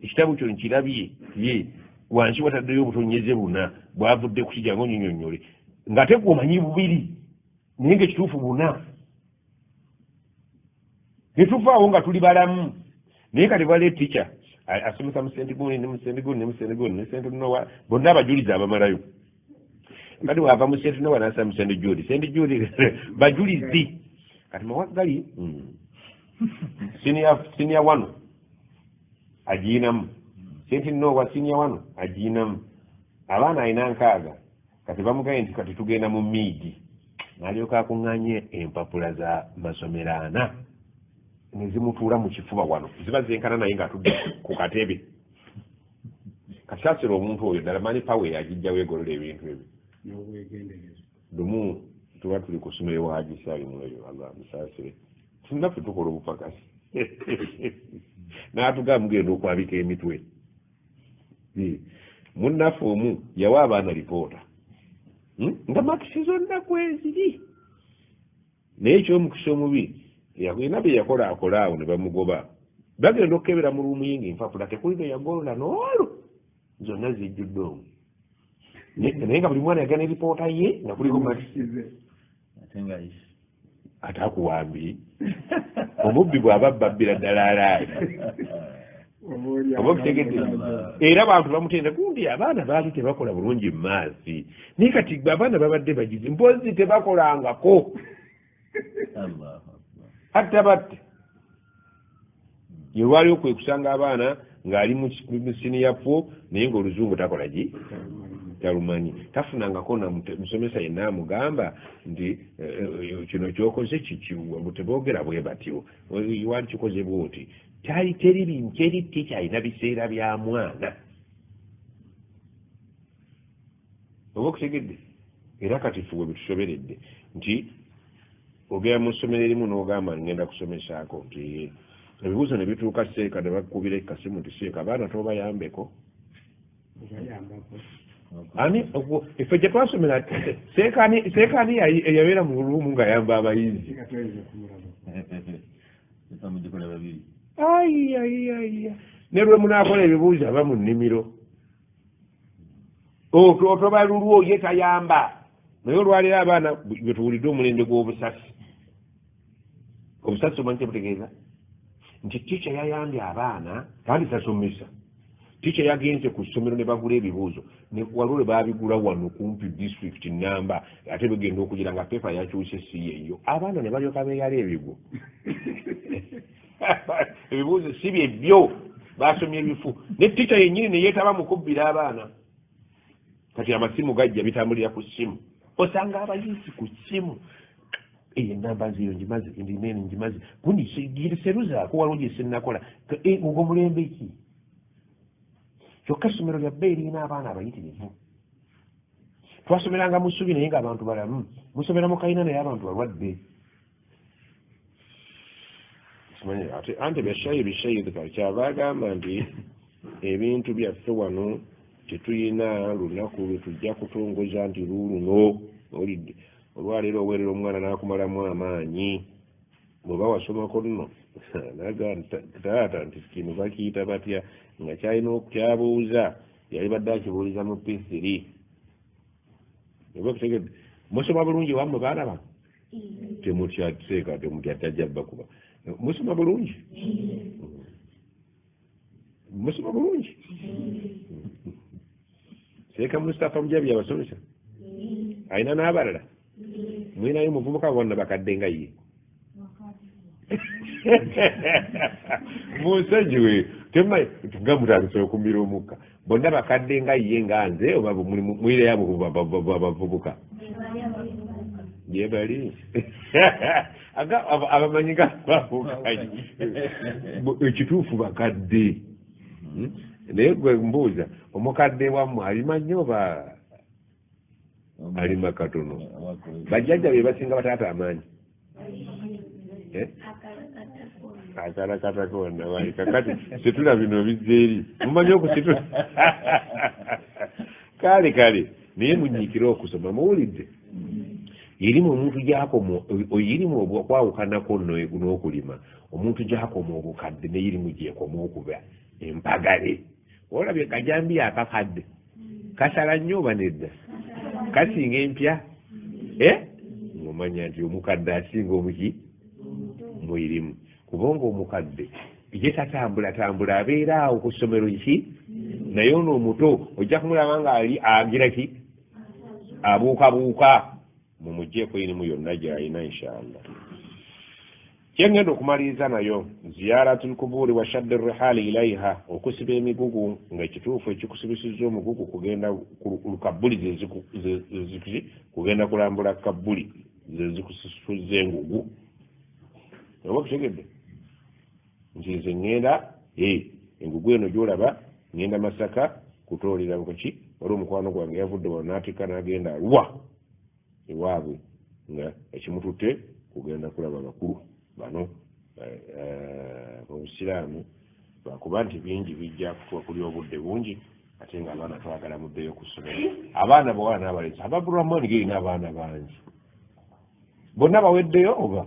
ekitabu kyo nkirabye ye wansi wataddeyo obutonyeze 4 bwavudde ku kijjango nyonyonyole nga tegwomanyi 2 naye ngaekituufu 4 netuvaawo nga tuli balamu naye kati bale tica asomesa musentiguni ne musentiguni ne musentiguni ne sentinowa bonna abajulizi abamalayo kati wava mu sentinowa n'asa mu sentijuli bajulizi kati mawaggali senior 1 agiinamu sentinowa senior 1 agiinamu abaana alina 6 kati bamugaye nti kati tugenda mu miidi n'alyoka akuŋŋanye empapula za masomero 4 nezimutuula mu kifuba wano ziba zenkana naye ng'atudde ku katebe kasaasira omuntu oyo ddala mani pawe agijja weegolola ebintu ebyo lumu tuba tuli ku ssomero waagisaali muoyo agamusaasire tunaffe tukola obupakasi n'atugaa mugenda okwabika emitwe munnaffe omu yawa abaana lipoota nga makisi zonna kweziri naye ekyomukisa omubi yalina bye yakola akola awo ne bamugoba bagenda okukebera mu luumuyinga empapula tekuli be yagolola n'olwo zonna zijjudde omwo naye nga buli mwana yagana eripoota ye nga kuliko ate akuwambi omubbi bw'aba babbira ddala alaali oba okutegedde era abantu bamutenda gundi abaana baali tebakola bulungi mu maazi naye kati abaana babadde bagizi mpozi tebakolangako hatta batte yelwali okwekusanga abaana ng'ali mu siniya 4 naye ng'oluzungu takola gi talumanyi tafunangako na musomesa yenna amugamba nti kino kyokoze kikiwa teboogera bwe batyo wali kikoze bwoti teri bintu eri tica alina biseera bya mwana oba okutegedde era kati ffe bwe bitusoberedde nti ogera mu ssomero erimu n'ogamba ngenda kusomesaako nti ebibuuzo ne bituuka seeka ne bakubira ekasimu nti seeka abaana tobayambeko ani ife gye twasomera seekaani yabeera mu luumu nga yamba abayizi aiaiaia ne lwe munaakola ebibuuzo aba mu nnimiro otoba lulwo ye tayamba naye olwaliro abaana bwe tuwulidde omulembe gw'obusasi obusasi omanyi kyebutegeeza nti tica yayambye abaana kandi tasomesa tica yagenze ku ssomero ne bagula ebibuuzo waliwo lwe babigula wano kumpi district namba ate begenda okugira nga pepa yakyuse si yeyo abaana ne balyoka beeyala ebigo ebibuuzo si byebyo basomye ebifu ne tica yennyini ne yeetaba mu kubbira abaana kati amasimu gajja bitambulira ku ssimu osanga abayizi ku ssimu enamba nziyo njimaze endinene njimaze gundi giseruzaako waliwo gye sinnakola ogwo mulembe ki kyokka essomero lyabba erina abaana abayitirivu twasomeranga mu ssubi naye ng'abantu balamu musomera mu kalina naye abantu balwadde ate anti byashayidika kyava agamba nti ebintu byaffe wano tetuyina lunaku lwe tujja kutongoza nti luuluno olidde olwaleero oweerera omwana n'akumalamu amaanyi bweba wasomako nno naga taata nti kino bakiyita batya nga kyalina okukyabuuza yali badde akibuuliza mu P3 oba okutegedde musoma bulungi wammwe baana ba temutyaseeka temutya tajja bakuba musoma bulungi musoma bulungi seeka Mustapha Mujabi abasomesa alina n'abalala mwinayo muvubuka bonna bakadde nga ye musajja we temanyi nga mutandise okumira omukka bonna bakadde nga ye nga nze oba mwireyabo bavubuka gye bali abamanyi nga bavubuka ekituufu bakadde naye gwe mbuuza omukadde wammwe alimanyi oba alima katono bajjajja be basinga bataata amaanyi akalakata konna wali kakati situla bino bizza eri mumanyi okusitula kale naye munyiikire okusoma muwulidde erimu omuntu gyakoma oyirimu okwawukanako n'okulima omuntu gyakoma obukadde neyirimu gyekoma okuba empagale olabye kajambi akakadde kasala nnyo oba nedda kasinga empya ng'omanya nti omukadde asinga omuki mwirimu kubanga omukadde ye tatambula abeera awo ku ssomero ki naye ono omuto ojja kumulaba nga ali agira ki abuukabuuka mumugjeeko irimu yonna gy'alina inshallah kyengenda okumaliriza nayo ziyaratul kuburi wa shaddi rihali ilaiha okusiba emigugu nga ekituufu ekikusibisizza omugugu kugenda ku kabbuli kugenda kulambula kabbuli zezikusisuza engugu oba kutegedde nti nze ŋŋenda engugu eno gyolaba ŋŋenda Masaka kutoolera kuki wali omukwano gwange yavudde wano n'atikka n'agenda Arua ewaabwe nga ekimututte kugenda kulaba bakulu bano mu Busiraamu bakuba nti bingi bijja kuli obudde bungi ate nga abaana twagala muddeyo ku ssomero abaana bawala n'abalenzi Ababulrahman gerina abaana bangi bonna baweddeyo oba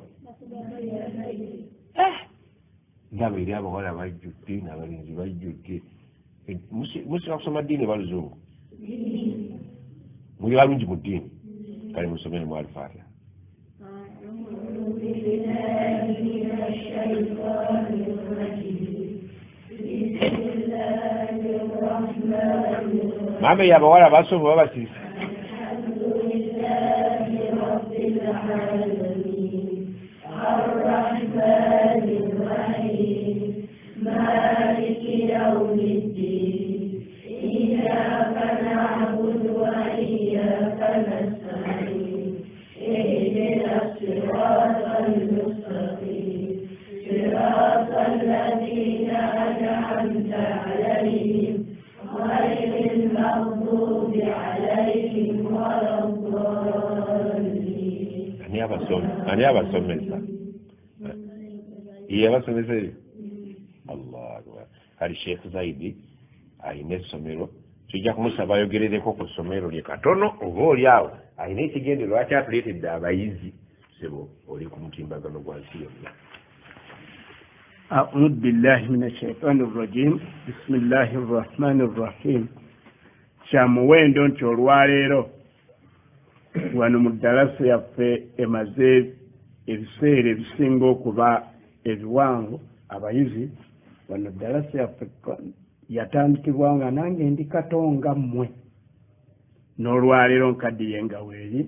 ndaba eri abawala bajjudde n'abalenzi bajjudde musira kusoma ddiini baluzungu muli balungi mu ddiini kale musomere mu Al-Fatiha mame yabawala basoma babasirisa ani abasomesa abasomesa Allah akbar kali Sheikh Zaidi ayina essomero kijja kumusaba ayogerereko ku ssomero lye katono oba oli awo alina ekigende lwaki atuleetedde abayizi sebo oli ku mutimbagano gwa nsi yonna. أعوذ بالله من الشيطان الرجيم بسم الله الرحمن الرحيم kyamuwendo nti olwaleero wano mu ddalasa yaffe emaze ebiseera ebisinga okuba ebiwanvu abayizi wano ddalasa yaffe yatandikibwa nga nange ndi katonga mmwe n'olwaleero nkaddiye nga weeri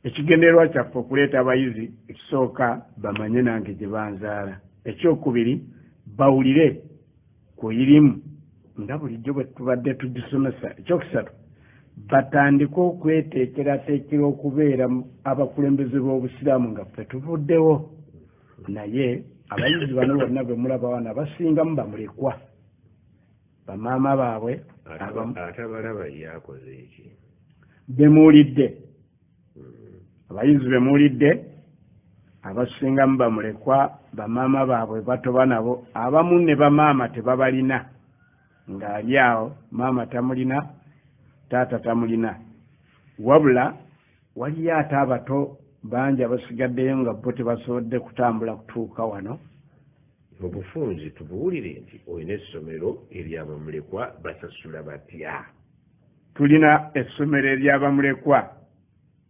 ekigendererwa kyaffe okuleeta abayizi ekisooka bamanye nange gye banzaala ekyokubiri bawulire ku irimu nga bulijjo bwe tubadde tugisomesa ekyokusatu batandike okweteekerateekera okubeera abakulembeze b'obusiraamu nga ffe tuvuddewo naye abayizi bano bonna bwe mulaba wana basingamu bamulekwa bamaama baabwe atabalaba yakoze eki bemuwulidde abayizi bemuwulidde abasingamu bamulekwa bamaama baabwe batoba nabo abamu ne bamaama tebabalina ng'ali awo maama tamulina taata tamulina wabula waliyo ate abato bangi abasigaddeyo nga bo tebasobodde kutambula kutuuka wano. obufunzi tubuwulire nti olina essomero eryabamulekwa basasula batya? tulina essomero eryabamulekwa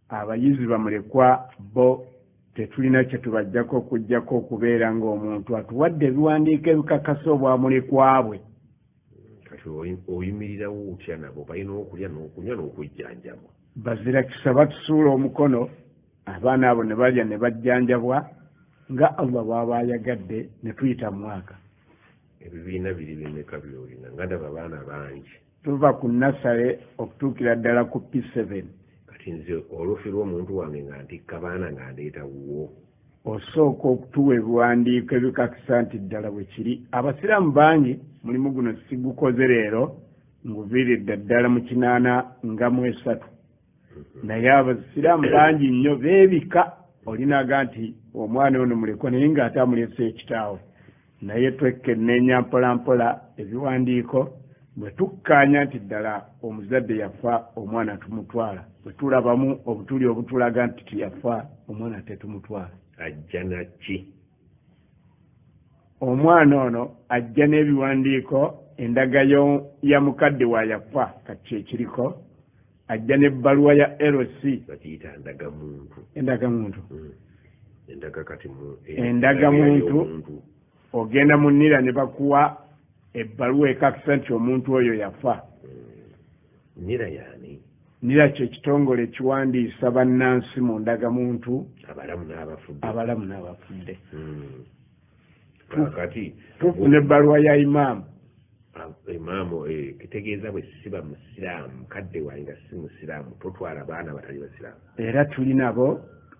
abayizi bamulekwa bo tetulina kye tubajjako okujjako okubeera ng'omuntu atuwadde ebiwandiiko ebikakasa obwamulekwa bwe. kati oyimirirawo otya nabo balina okulya n'okunywa n'okujjanjabwa? bazirakisa batusuula omukono abaana abo ne balya ne bajjanjabwa nga Allah bw'aba ayagadde ne tuyita mwaka. ebibiina biri bimeka byolina? nga ndaba abaana bangi. tuva ku nasale okutuukira ddala ku P7. kati nze olufi lw'omuntu wange nga ntikka baana nga ndeeta wuwo. osooka okutuwa ebiwandiiko ebikakisa nti ddala bwe kiri. abasiraamu bangi mulimu guno sigukoze leero nguviiridde ddala mu 83 naye abasiraamu bangi nnyo beebika olinaga nti omwana ono mulekwa naye ng'ate amulese ekitaawe. naye twekenneenya mpolampola ebiwandiiko bwe tukkaanya nti ddala omuzadde yafa omwana tumutwala, bwe tulabamu obutuli obutulaga nti tiyafa omwana tetumutwala. ajja naki? omwana ono ajja n'ebiwandiiko endaga ya mukadde wa yafa kati ekiriko, ajja n'ebbaluwa ya LC bakiyita ndagamuntu. endagamuntu endagamuntu ogenda mu nnira ne bakuwa ebbaluwa ekakisa nti omuntu oyo yafa. nnira yaani? nnira kye kitongole ekiwandiisa bannansi mu ndagamuntu abalamu n'abafudde. kati tufuna ebbaluwa ya imaamu. imaamu kitegeeza bwe siba musiraamu mukadde wange nga si musiraamu totwala baana batali basiraamu. era tuli nabo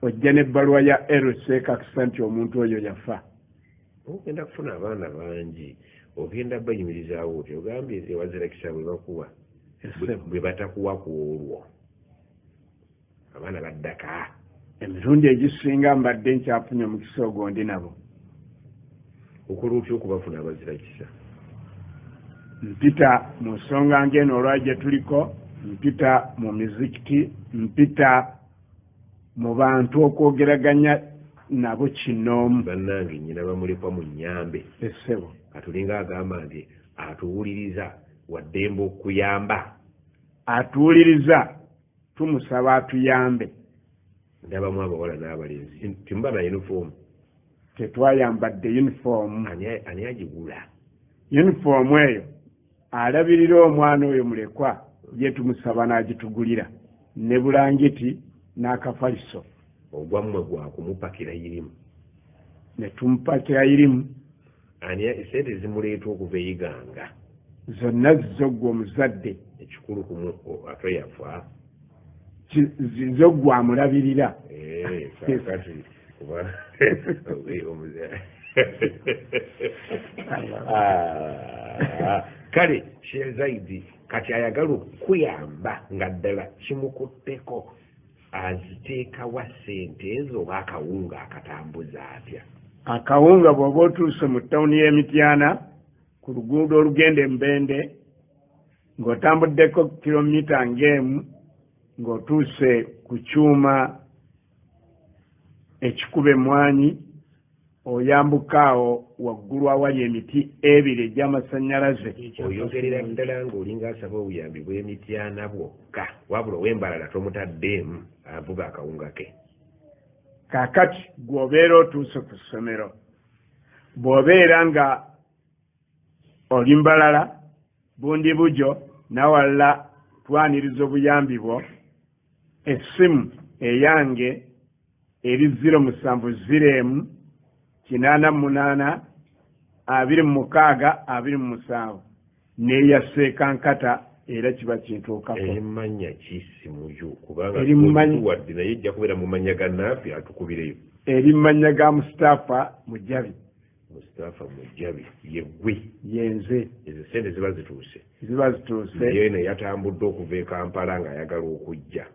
ojja n'ebbaluwa ya LC ekakisa nti omuntu oyo yafa. ogenda kufuna abaana bangi ogenda bayimirizaawo oti ogambye ewazirakisa bwe bakuwa bwe batakuwa ku olwo abaana baddaka. emirundi egisinga mbadde nkyafunye omukisa ogwo ndi nabo. okola otya okubafuna abazirakisa? mpita mu nsonga ng'eno olwa gye tuliko, mpita mu mizikiti, mpita mu bantu okwogeraganya nabo kinoomu. bannange nnyina bamulekwa mu nnyambe essebo atulinga agamba nti atuwuliriza waddembe okuyamba. atuwuliriza tumusaba atuyambe. ndabamu abawala n'abalenzi timuba na yunifoomu. tetwayambadde yunifoomu. ani agigula? yunifoomu eyo alabirira omwana oyo mulekwa ye tumusaba n'agitugulira ne bulangiti n'akafaliso. ogwammwe gwakumupakira irimu. ne tumupakira irimu. ani esente zimuleeta okuva eyiganga? zonna zizoggwa omuzadde. ekikulu kumu ate yafa. zizoggwa amulabirira. kakati kale Sheikh Zaidi kati ayagala okuyamba nga ddala kimukutteko aziteekawa ssente ezo oba akawunga akatambuza atya? akawunga bw'oba otuuse mu ttawuni y'Emityana ku luguudo olugenda Mbende ng'otambuddeko kilomita ng'emu ng'otuuse ku kyuma ekikuba emmwanyi oyambuka awo waggulu awali emiti ebiri egy'amasannyalaze. oyogerera ddala ng'olinga asaba obuyambi bw'emityana bwokka wabula ow'embalala tomutaddeemu avuga akawunga ke. kaakati gw'obeera otuuse ku ssomero bw'obeera nga oli mbalala bundi bujo nawalla twaniriza obuyambi bwo essimu eyange eri 07 888 26 27 neya Seekankata era kiba kintuukako. Erimanya kisimuyo kubanga wadde naye ejja kubeera mu mannya ga Naafi atukubireyo. Erimanya ga Mustafa Mujabi. Mustafa Mujabi yeggwe yenze. Ezo sente ziba zituuse. Ye ne yatambudde okuva e Kampala ng'ayagala okujja.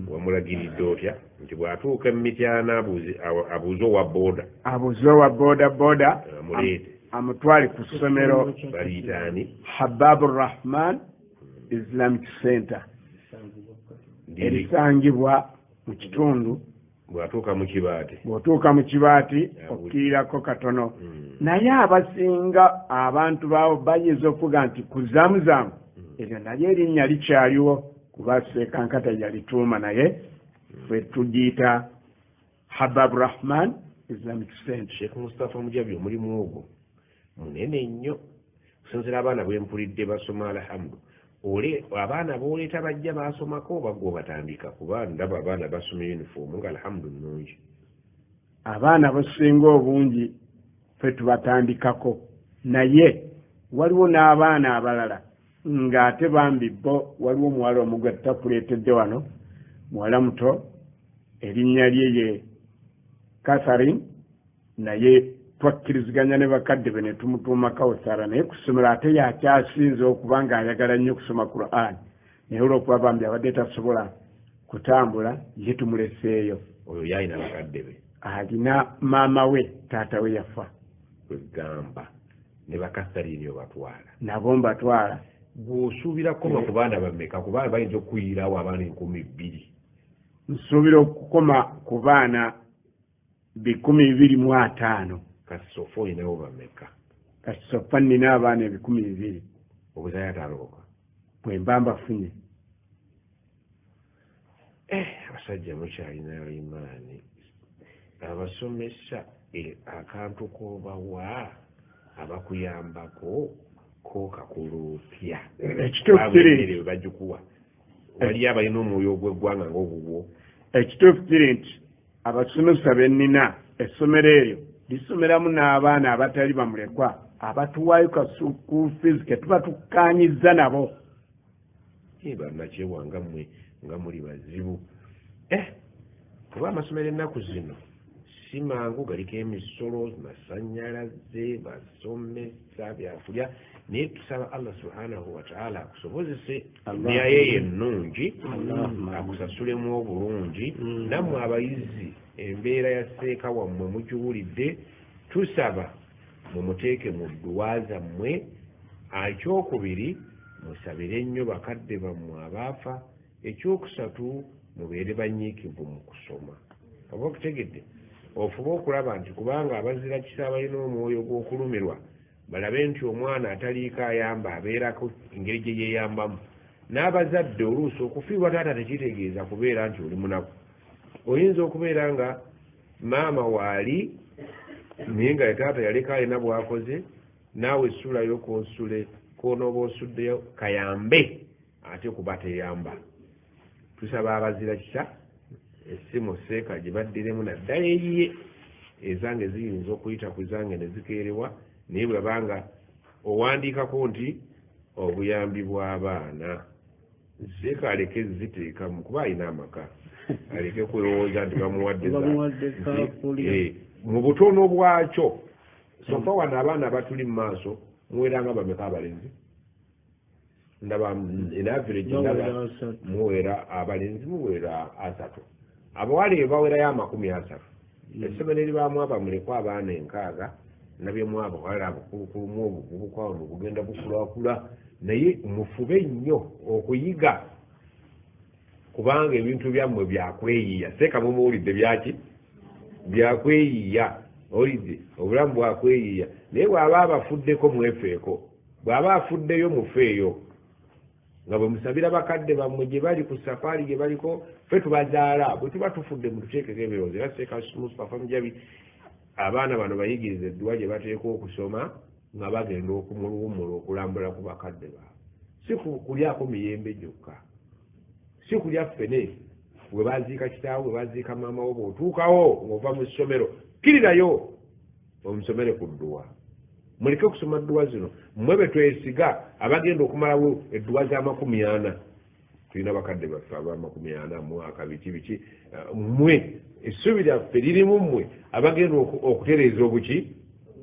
Wamulagiridde otya nti bw'atuuka mu mityana abuuze owa booda. Abuuze owa booda amuleete amutwale ku ssomero baliyitaani Hababur Rahman Islamic Center erisangibwa mu kitundu. Bw'atuuka mu kibaati okkirirako katono. Naye abasinga abantu baabo bayinza okuvuga nti kuzaamuzamu eryo naye erinnya likyaliwo kuba Seekankata yalituuma naye ffe tugiyita Habab Rahman Islamic Center. Sheikh Mustafa Mujabi omulimu ogwo munene nnyo okusinziira abaana bwempulidde basoma alhamdu. Abaana b'oleeta bajja baasomako bagwa batandika kuba ndaba abaana basoma yunifoomu nga alhamdu nnungi. Abaana basinga obungi ffe tubatandikako naye waliwo n'abaana abalala ng'ate bambi bo waliwo omuwala omu gwe tutakuleetedde wano muwala muto erinnya lye ye Catherine naye twakkiriziganya ne bakadde be ne tumutuuma Kawusara naye ku ssomero ate yakyasinze okuba ng'ayagala nnyo okusoma Qur'an naye olw'okuba bambi abadde tasobola kutambula ye tumuleseeyo. Oyo yalina bakadde be alina maama we taata we yafa kwegamba ne bakatharini obatwala nabo mbatwala. Bw'osuubira kukoma ku baana bammeka ku baana bayinza okuyirawo abaana 2,000? Nsuubira okukoma ku baana 225. Kasofa olinawo bammeka? Kasofa nina abaana 200. Obuzaaya ataloboka bwe mba mbafunye. Abasajja mukyalinayo imaani. Abasomesa akantu k'obawa abakuyambako kakuluupya. Ekituufu kiri bagikuwa wali abalina omwoyo gw'eggwanga ng'obubwo. Ekituufu kiri nti abasomesa be nnina essomero eryo lisomeramu n'abaana abatali bamulekwa abatuwaayo ka school fees ke tuba tukkaanyizza nabo. Bannakyewa nga muli bazibu. Kuba amasomero ennaku zino si mangu galiko emisolo masannyalaze basomesa byakulya naye tusaba Allah subhanahu wa ta'ala akusobozese emyayo ennungi akusasulemu obulungi. Nammwe abayizi embeera ya Seeka wammwe mugiwulidde tusaba mumuteeke mu dduwa zammwe. Ekyokubiri musabire nnyo bakadde bammwe abaafa. Ekyokusatu mubeere banyiikivu mu kusoma. Oba okutegedde ofube okulaba nti kubanga abazira kisa balina omwoyo gw'okulumirwa balabe nti omwana ataliiko ayamba abeerako engeri gye yeeyambamu. N'abazadde oluusi okufiirwa taata tekitegeeza kubeera nti oli munaku. Oyinza okubeera nga maama waali naye nga taata yaleka alina bw'akoze naawe essulayo k'osule k'onooba osuddeyo kayambe ate kuba teyamba. Tusaba abazira kisa essimu Seeka gye baddiremu naddala eyiye ezange ziyinza okuyita ku zange ne zikeerewa naye bwebanga owandiikako nti obuyambi bw'abaana Seeka aleke ziteekamu kuba alina amaka aleke kwelowooza nti bamuwadde mu butono bwakyo. Sofa wano abaana abatuli mu maaso muweeranga bameka abalenzi? Ndaba enavillage ndaba muweera abalenzi muweera 3. Abawala bawerayo 30. Essomero eribaamu abamulekwa abaana 6 nabyemu abawala abakulukulumu obuvubuka ono bugenda bukulakula naye mufube nnyo okuyiga kubanga ebintu byammwe byakweyiya seeka mumuwulidde byaki byakweyiya olidde obulamu bwakweyiya naye bw'aba abafuddeko mwefeeko bw'aba afuddeyo mufeeyo nga bwe musabira bakadde bammwe gye bali ku safaari gye baliko ffe tubazaala bwe tuba tufudde mututeekeko ebirowoozo era seeka Mustafa Mujabi abaana bano bayigiriza edduwa gye bateekwa okusoma nga bagenda okumuluwumula okulambula ku bakadde baabwe si kulyako miyembe gyokka si kulya ffene bwe baziika kitaawo bwe baziika maama wo bw'otuukawo ng'ova mu ssomero kirirayo omusomere ku dduwa muleke okusoma dduwa zino mmwe be twesiga abagenda okumalawo edduwa za40 tulina bakadde baffe aba40 mwaka biki mmwe essubi lyaffe lirimu mmwe abagenda okutereeza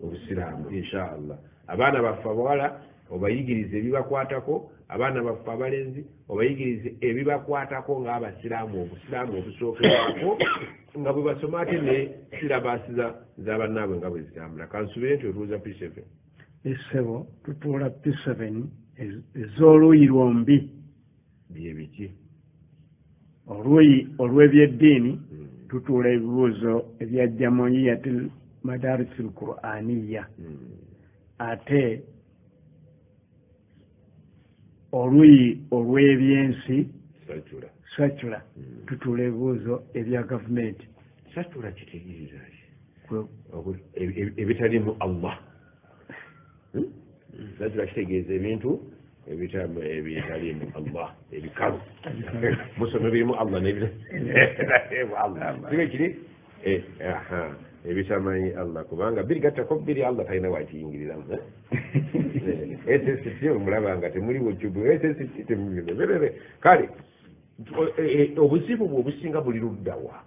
obusiraamu inshaallah abaana baffe abawala obayigiriza ebibakwatako abaana baffe abalenzi obayigirize ebibakwatako ng'abasiraamu obusiraamu obusookerwako nga bwe basoma ate ne sirabaasi z'abannaabwe nga bwe zitambula kansubire nti otuuza P7 essebo tutuula P7 ez'oluuyi lwombi bye biki oluuyi olw'ebyeddiini tutuula ebibuuzo ebya jamoniyatil madarisil qur'aniya ate oluuyi olw'ebyensi sacula tutuula ebibuuzo ebya gavumenti sacula kitegeeza ebitalimu Allah sacula kitegeeza ebintu ebitalimu Allah ebikalu musome birimu Allah nebitalimu ebitamanyi Allah kubanga birigattako biri Allah talina wakiyingiriramu SST omulaba nga temuliwo cubu SST temuyinza kale obuzibu bwe obusinga buli luddawa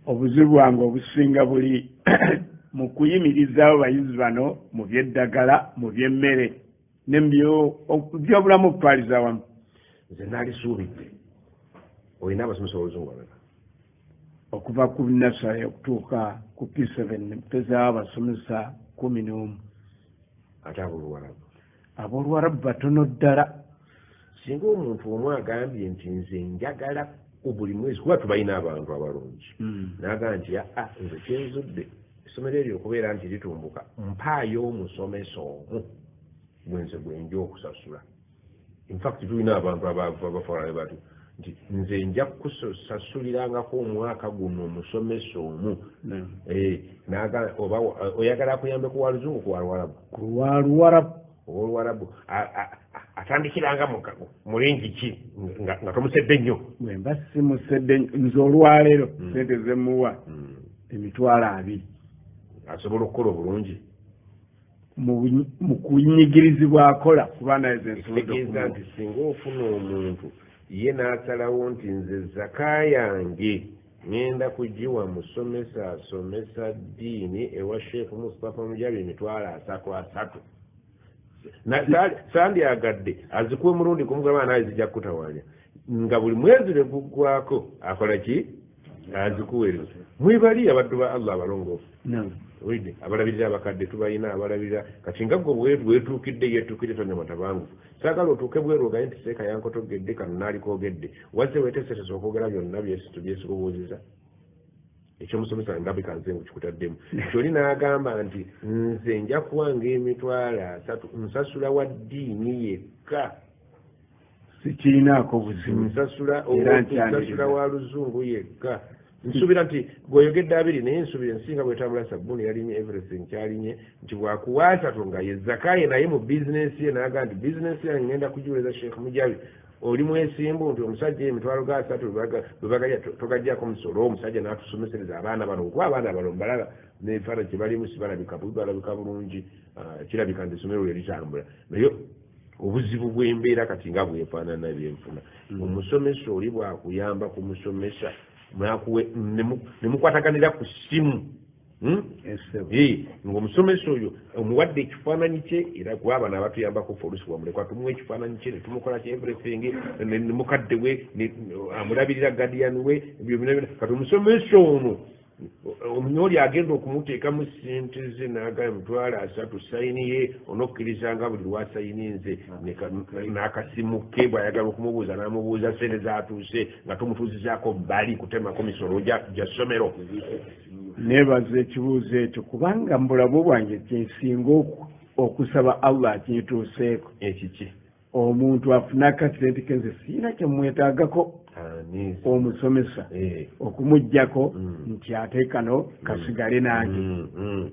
obuzibu bwange obusinga buli mu kuyimirizaawo bayizi bano mu byeddagala mu byemmere byobulamu okutwaliza awamu nze nalisuubidde olina abasomesa oluzungu abeka okuva ku nasale okutuuka ku P7 mpezaawo abasomesa 11 ate ab'Oluwarabu batono ddala singa omuntu omu agambye nti nze njagala buli mwezi kuba tubalina abantu abalungi n'agamba nti nze kyenzudde essomero eryo okubeera nti litumbuka mpaayo omusomesa omu gwenze gwenja okusasula infact tulina abantu abafaanana bati nti nze nja kusasulirangako omwaka guno omusomesa omu oba oyagala akuyambe ku waluzungu ku walwarabu olwarabu atandikiranga mulingi ki nga tomusedde nnyo wemba simusedde nze olwaleero sente zemuwa $20 asobola okukola obulungi mu kunyigirizibwa akola kuba naye kitegeeza nti singa ofuna omuntu ye n'asalawo nti nze zaka yange ngenda kugiwa musomesa asomesa ddiini ewa Sheikh Mustafa Mujabi $300 sandyagadde azikuwe mulundi kumugamba naye zijja kutawaanya nga buli mwezi lwe guggwako akola ki azikuweereza mwebali abaddu ba Allah abalongoofu wide abalabirira abakadde tubalina abalabirira kati nga gwe weetuukidde yeetuukidde tonyamata bangu saagala otuuke bweru ogaye nti seeka yankotogedde kano naalikoogedde wazze weeteeseteesa okwogera byonna byesikubuuziza ekyomusomesa nga bikanze ngu kikutaddemu kyoli n'agamba nti nze nja kuwanga $30 nsasula wa ddiini yekka sikirinaako buzibu nsasula wa luzungu yekka nsuubira nti gweoyogedde abiri naye nsuubira ensinga bwetambula sabbuuni yalinye everything kyalinye nti bwakuwa 3 nga ye zakaye naye mu bizinensi ye n'agamba nti bizinensi yange ngenda kugiweza Sheikh Mujabi oli mwesimbu nti omusajja emitwalo ga 3 bwebagajja togajjako musolo omusajja n'atusomesereza abaana bano okuba abaana bano mbalaba nebifaana kye balimu sibalabika bulungi kirabika nti essomero lye litambula naye obuzibu bw'embeera kati nga bwefaanana byenfuna omusomesa oli bwakuyamba ku musomesa nemukwataganira ku ssimu ng'omusomesa oyo omuwadde ekifaananyi kye era gwabana abatuyambako folusi wamulekwa tumuwa ekifaananyi kye netumukola ki everything nemukadde we amulabirira guardian we kati omusomesa ono omunyoli agenda okumuteekamu sente ze n'agala emitwalo 3 sayini ye onokkirizanga buli lwasayininze n'akasimu ke bw'ayagala okumubuuza n'amubuuza sente zatuuse nga tumutuuzizaako bali kutemako misolo gya ssomero. neebaza ekibuuzo ekyo kubanga mu bulamu bwange kyensinga okusaba Allah akintuuseeko. Ekiki omuntu afuna akasente kenze siina kyemwetaagako omusomesa okumuggyako nti ate kano kasigale nange.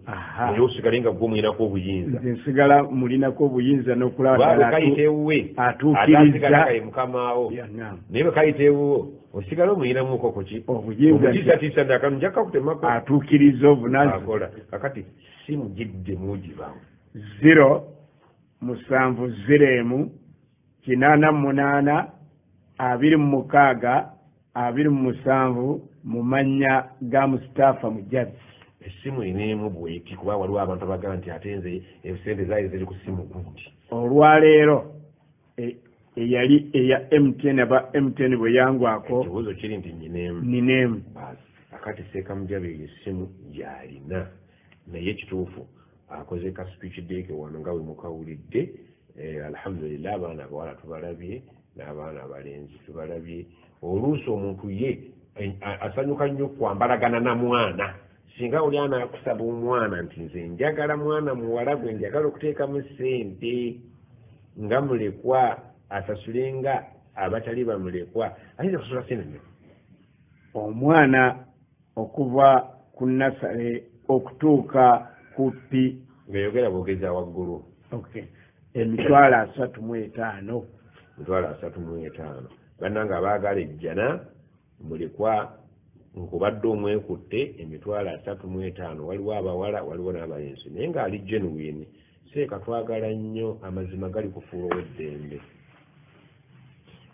naye osigale nga gwe mulinako obuyinza. nze nsigala mulinako obuyinza n'okulaba kayiteewuwe atuukiriza mukamaawo naye bwe kayiteewuwo osigale omulinamuko kuki obuyinza ndakanu njaka kutemako atuukiriza obunaziakola. kakati simugidde mugibawo 0-7-0-8-26-27 mu mannya ga Mustafa Mujabi. essimu eneemu bweti kuba waliwo abantu abagaa nti ate nze ebisente zaali ziri ku ssimu gundi. olwaleero eyali eya MTN aba MTN bwe yangwako ekibuuzo kiri nti nineemu akati Seeka Mujabi eyo essimu gy'alina naye ekituufu akoze ka speech deke wano nga bwe mukawulidde. Alhamdulillah abaana abawala tubalabye n'abaana abalenzi tubalabye. oluusi omuntu ye asanyuka nnyo kwambalagana na mwana. singa oli anaakusaba omwana nti nze njagala mwana muwala gwe njagala okuteekamu ssente nga mulekwa asasulenga abatali bamulekwa ayinza kusula ssente nnyo. omwana okuva ku nasale okutuuka kupi ngayogera bwogeza waggulu emitwalo 35 bannanga abaagala ejjana mulekwa nkubadde omwekutte emitwalo 35 waliwo abawala waliwo n'abalenzi naye ng'ali genuine. Seeka twagala nnyo amazima gali kufuula ow'eddembe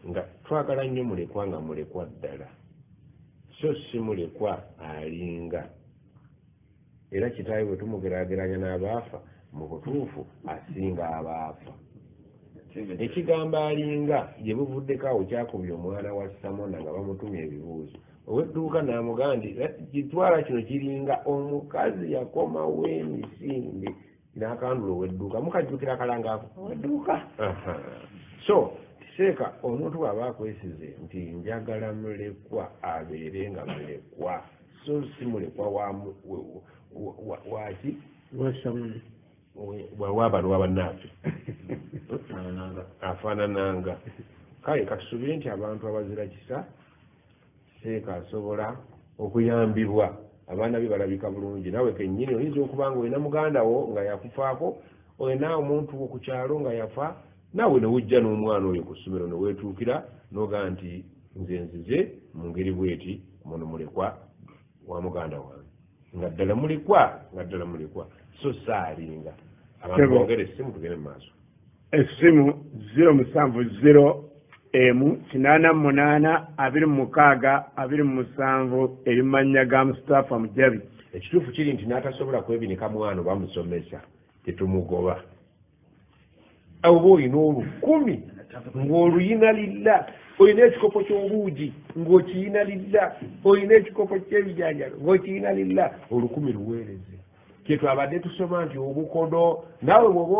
nga twagala nnyo mulekwa nga mulekwa ddala so si mulekwa alinga. era kitaawe bwe tumugeraageranya n'abaafa mu butuufu asinga abaafa. ekigambo alinga gye buvuddeko awo kyakubye omwana wa Samona nga bamutumya ebibuuzo. ow'edduuka n'amugamba nti kitwala kino kiringa omukazi yakomawo emisinde n'akandula ow'edduuka mukajjukira akalangaako ow'edduuka. so Seeka omuntu bw'aba akwesize nti njagala mulekwa abeere nga mulekwa so si mulekwa waki wabano wabannaffe afaanananga. kale katusubire nti abantu abazira kisa Seeka asobola okuyambibwa. abaana be balabika bulungi. nawe kennyini oyinza okuba nga olina muganda wo nga yakufaako olina omuntu wo ku kyalo nga yafa naawe ne wujja n'omwana oyo ku ssomero ne weetuukira n'ogaa nti nze nzize mu ngeri bweti muno mulekwa wa muganda wange nga ddala mulekwa so saalinga. abantu bongere essimu tugende mu maaso. essimu 0-7-0-88-26-27 erimanya ga Mustafa Mujabi. ekituufu kiri nti n'atasobola kwebinika mwana bamusomesa tetumugoba. oba olina olukumi ng'oluyina lilla olina ekikopo ky'obuugi ng'okiyina lilla olina ekikopo ky'ebijanjalo ng'okiyina lilla 10 luweereze. kyetwabadde tusoma nti obukodo naawe bw'oba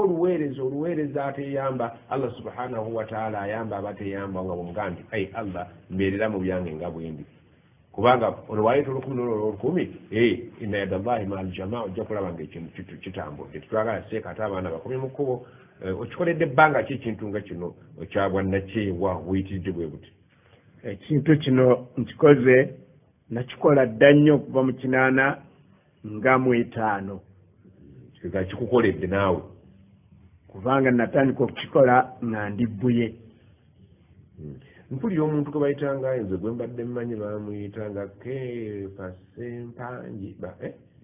oluweereza ateyamba Allah subhanahu wa ta'ala ayamba abateyamba nga bw'omugaa nti ayi Allah mbeerera mu byange nga bwendi kubanga ono waleeta 10 inna yadallahi ma'al jamaa ojja kulaba nga ekintu kitambudde. tetwagala Seeka ate abaana bakomye mu kkubo. okikoledde ebbanga ki ekintu nga kino okyabwannakyewa buyitiridde bwe buti? ekintu kino nkikoze nakikola dda nnyo okuva mu 85 nga kikukoledde naawe kubanga natandika okukikola nga ndi bbuye. mpulira omuntu gwe bayitanga nze gwe mbadde mmanyi bamuyitanga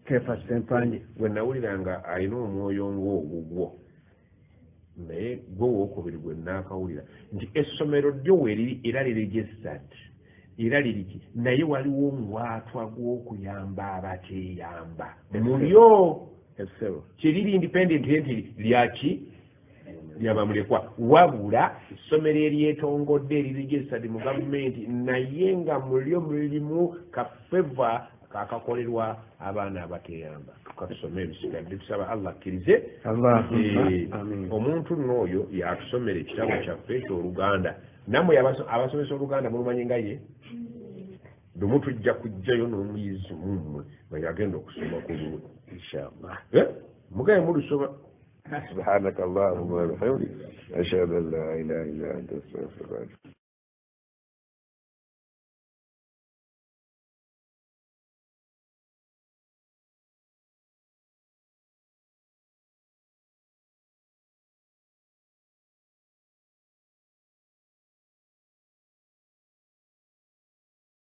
Kefa Sempanji gwe nawulira nga alina omwoyo ng'ogugwo naye gwe wookubiri gwe naakawulira nti essomero lyo weeriri era liregistered era liriki naye waliwo omwatwa gw'okuyamba abateeyamba mulyo kyeriri independent nti lyaki lyabamulekwa wabula essomero eryetongodde eriregistered mu gavumenti naye nga mulyo mulimu kafeva kakakolerwa abaana abateyamba tukatusome ebisigadde tusaba allah akkirize omuntu n'oyo yatusomera ekitabo kyaffe ekyoluganda nammwe abasomesa oluganda mulumanyi nga ye lumu tujja kujjayo n'omuyizi mummwe nga yagenda okusoma ku luwe inshallah mugaye mulusoma سبحانك اللهم وبحمدك أشهد أن لا إله إلا أنت أستغفرك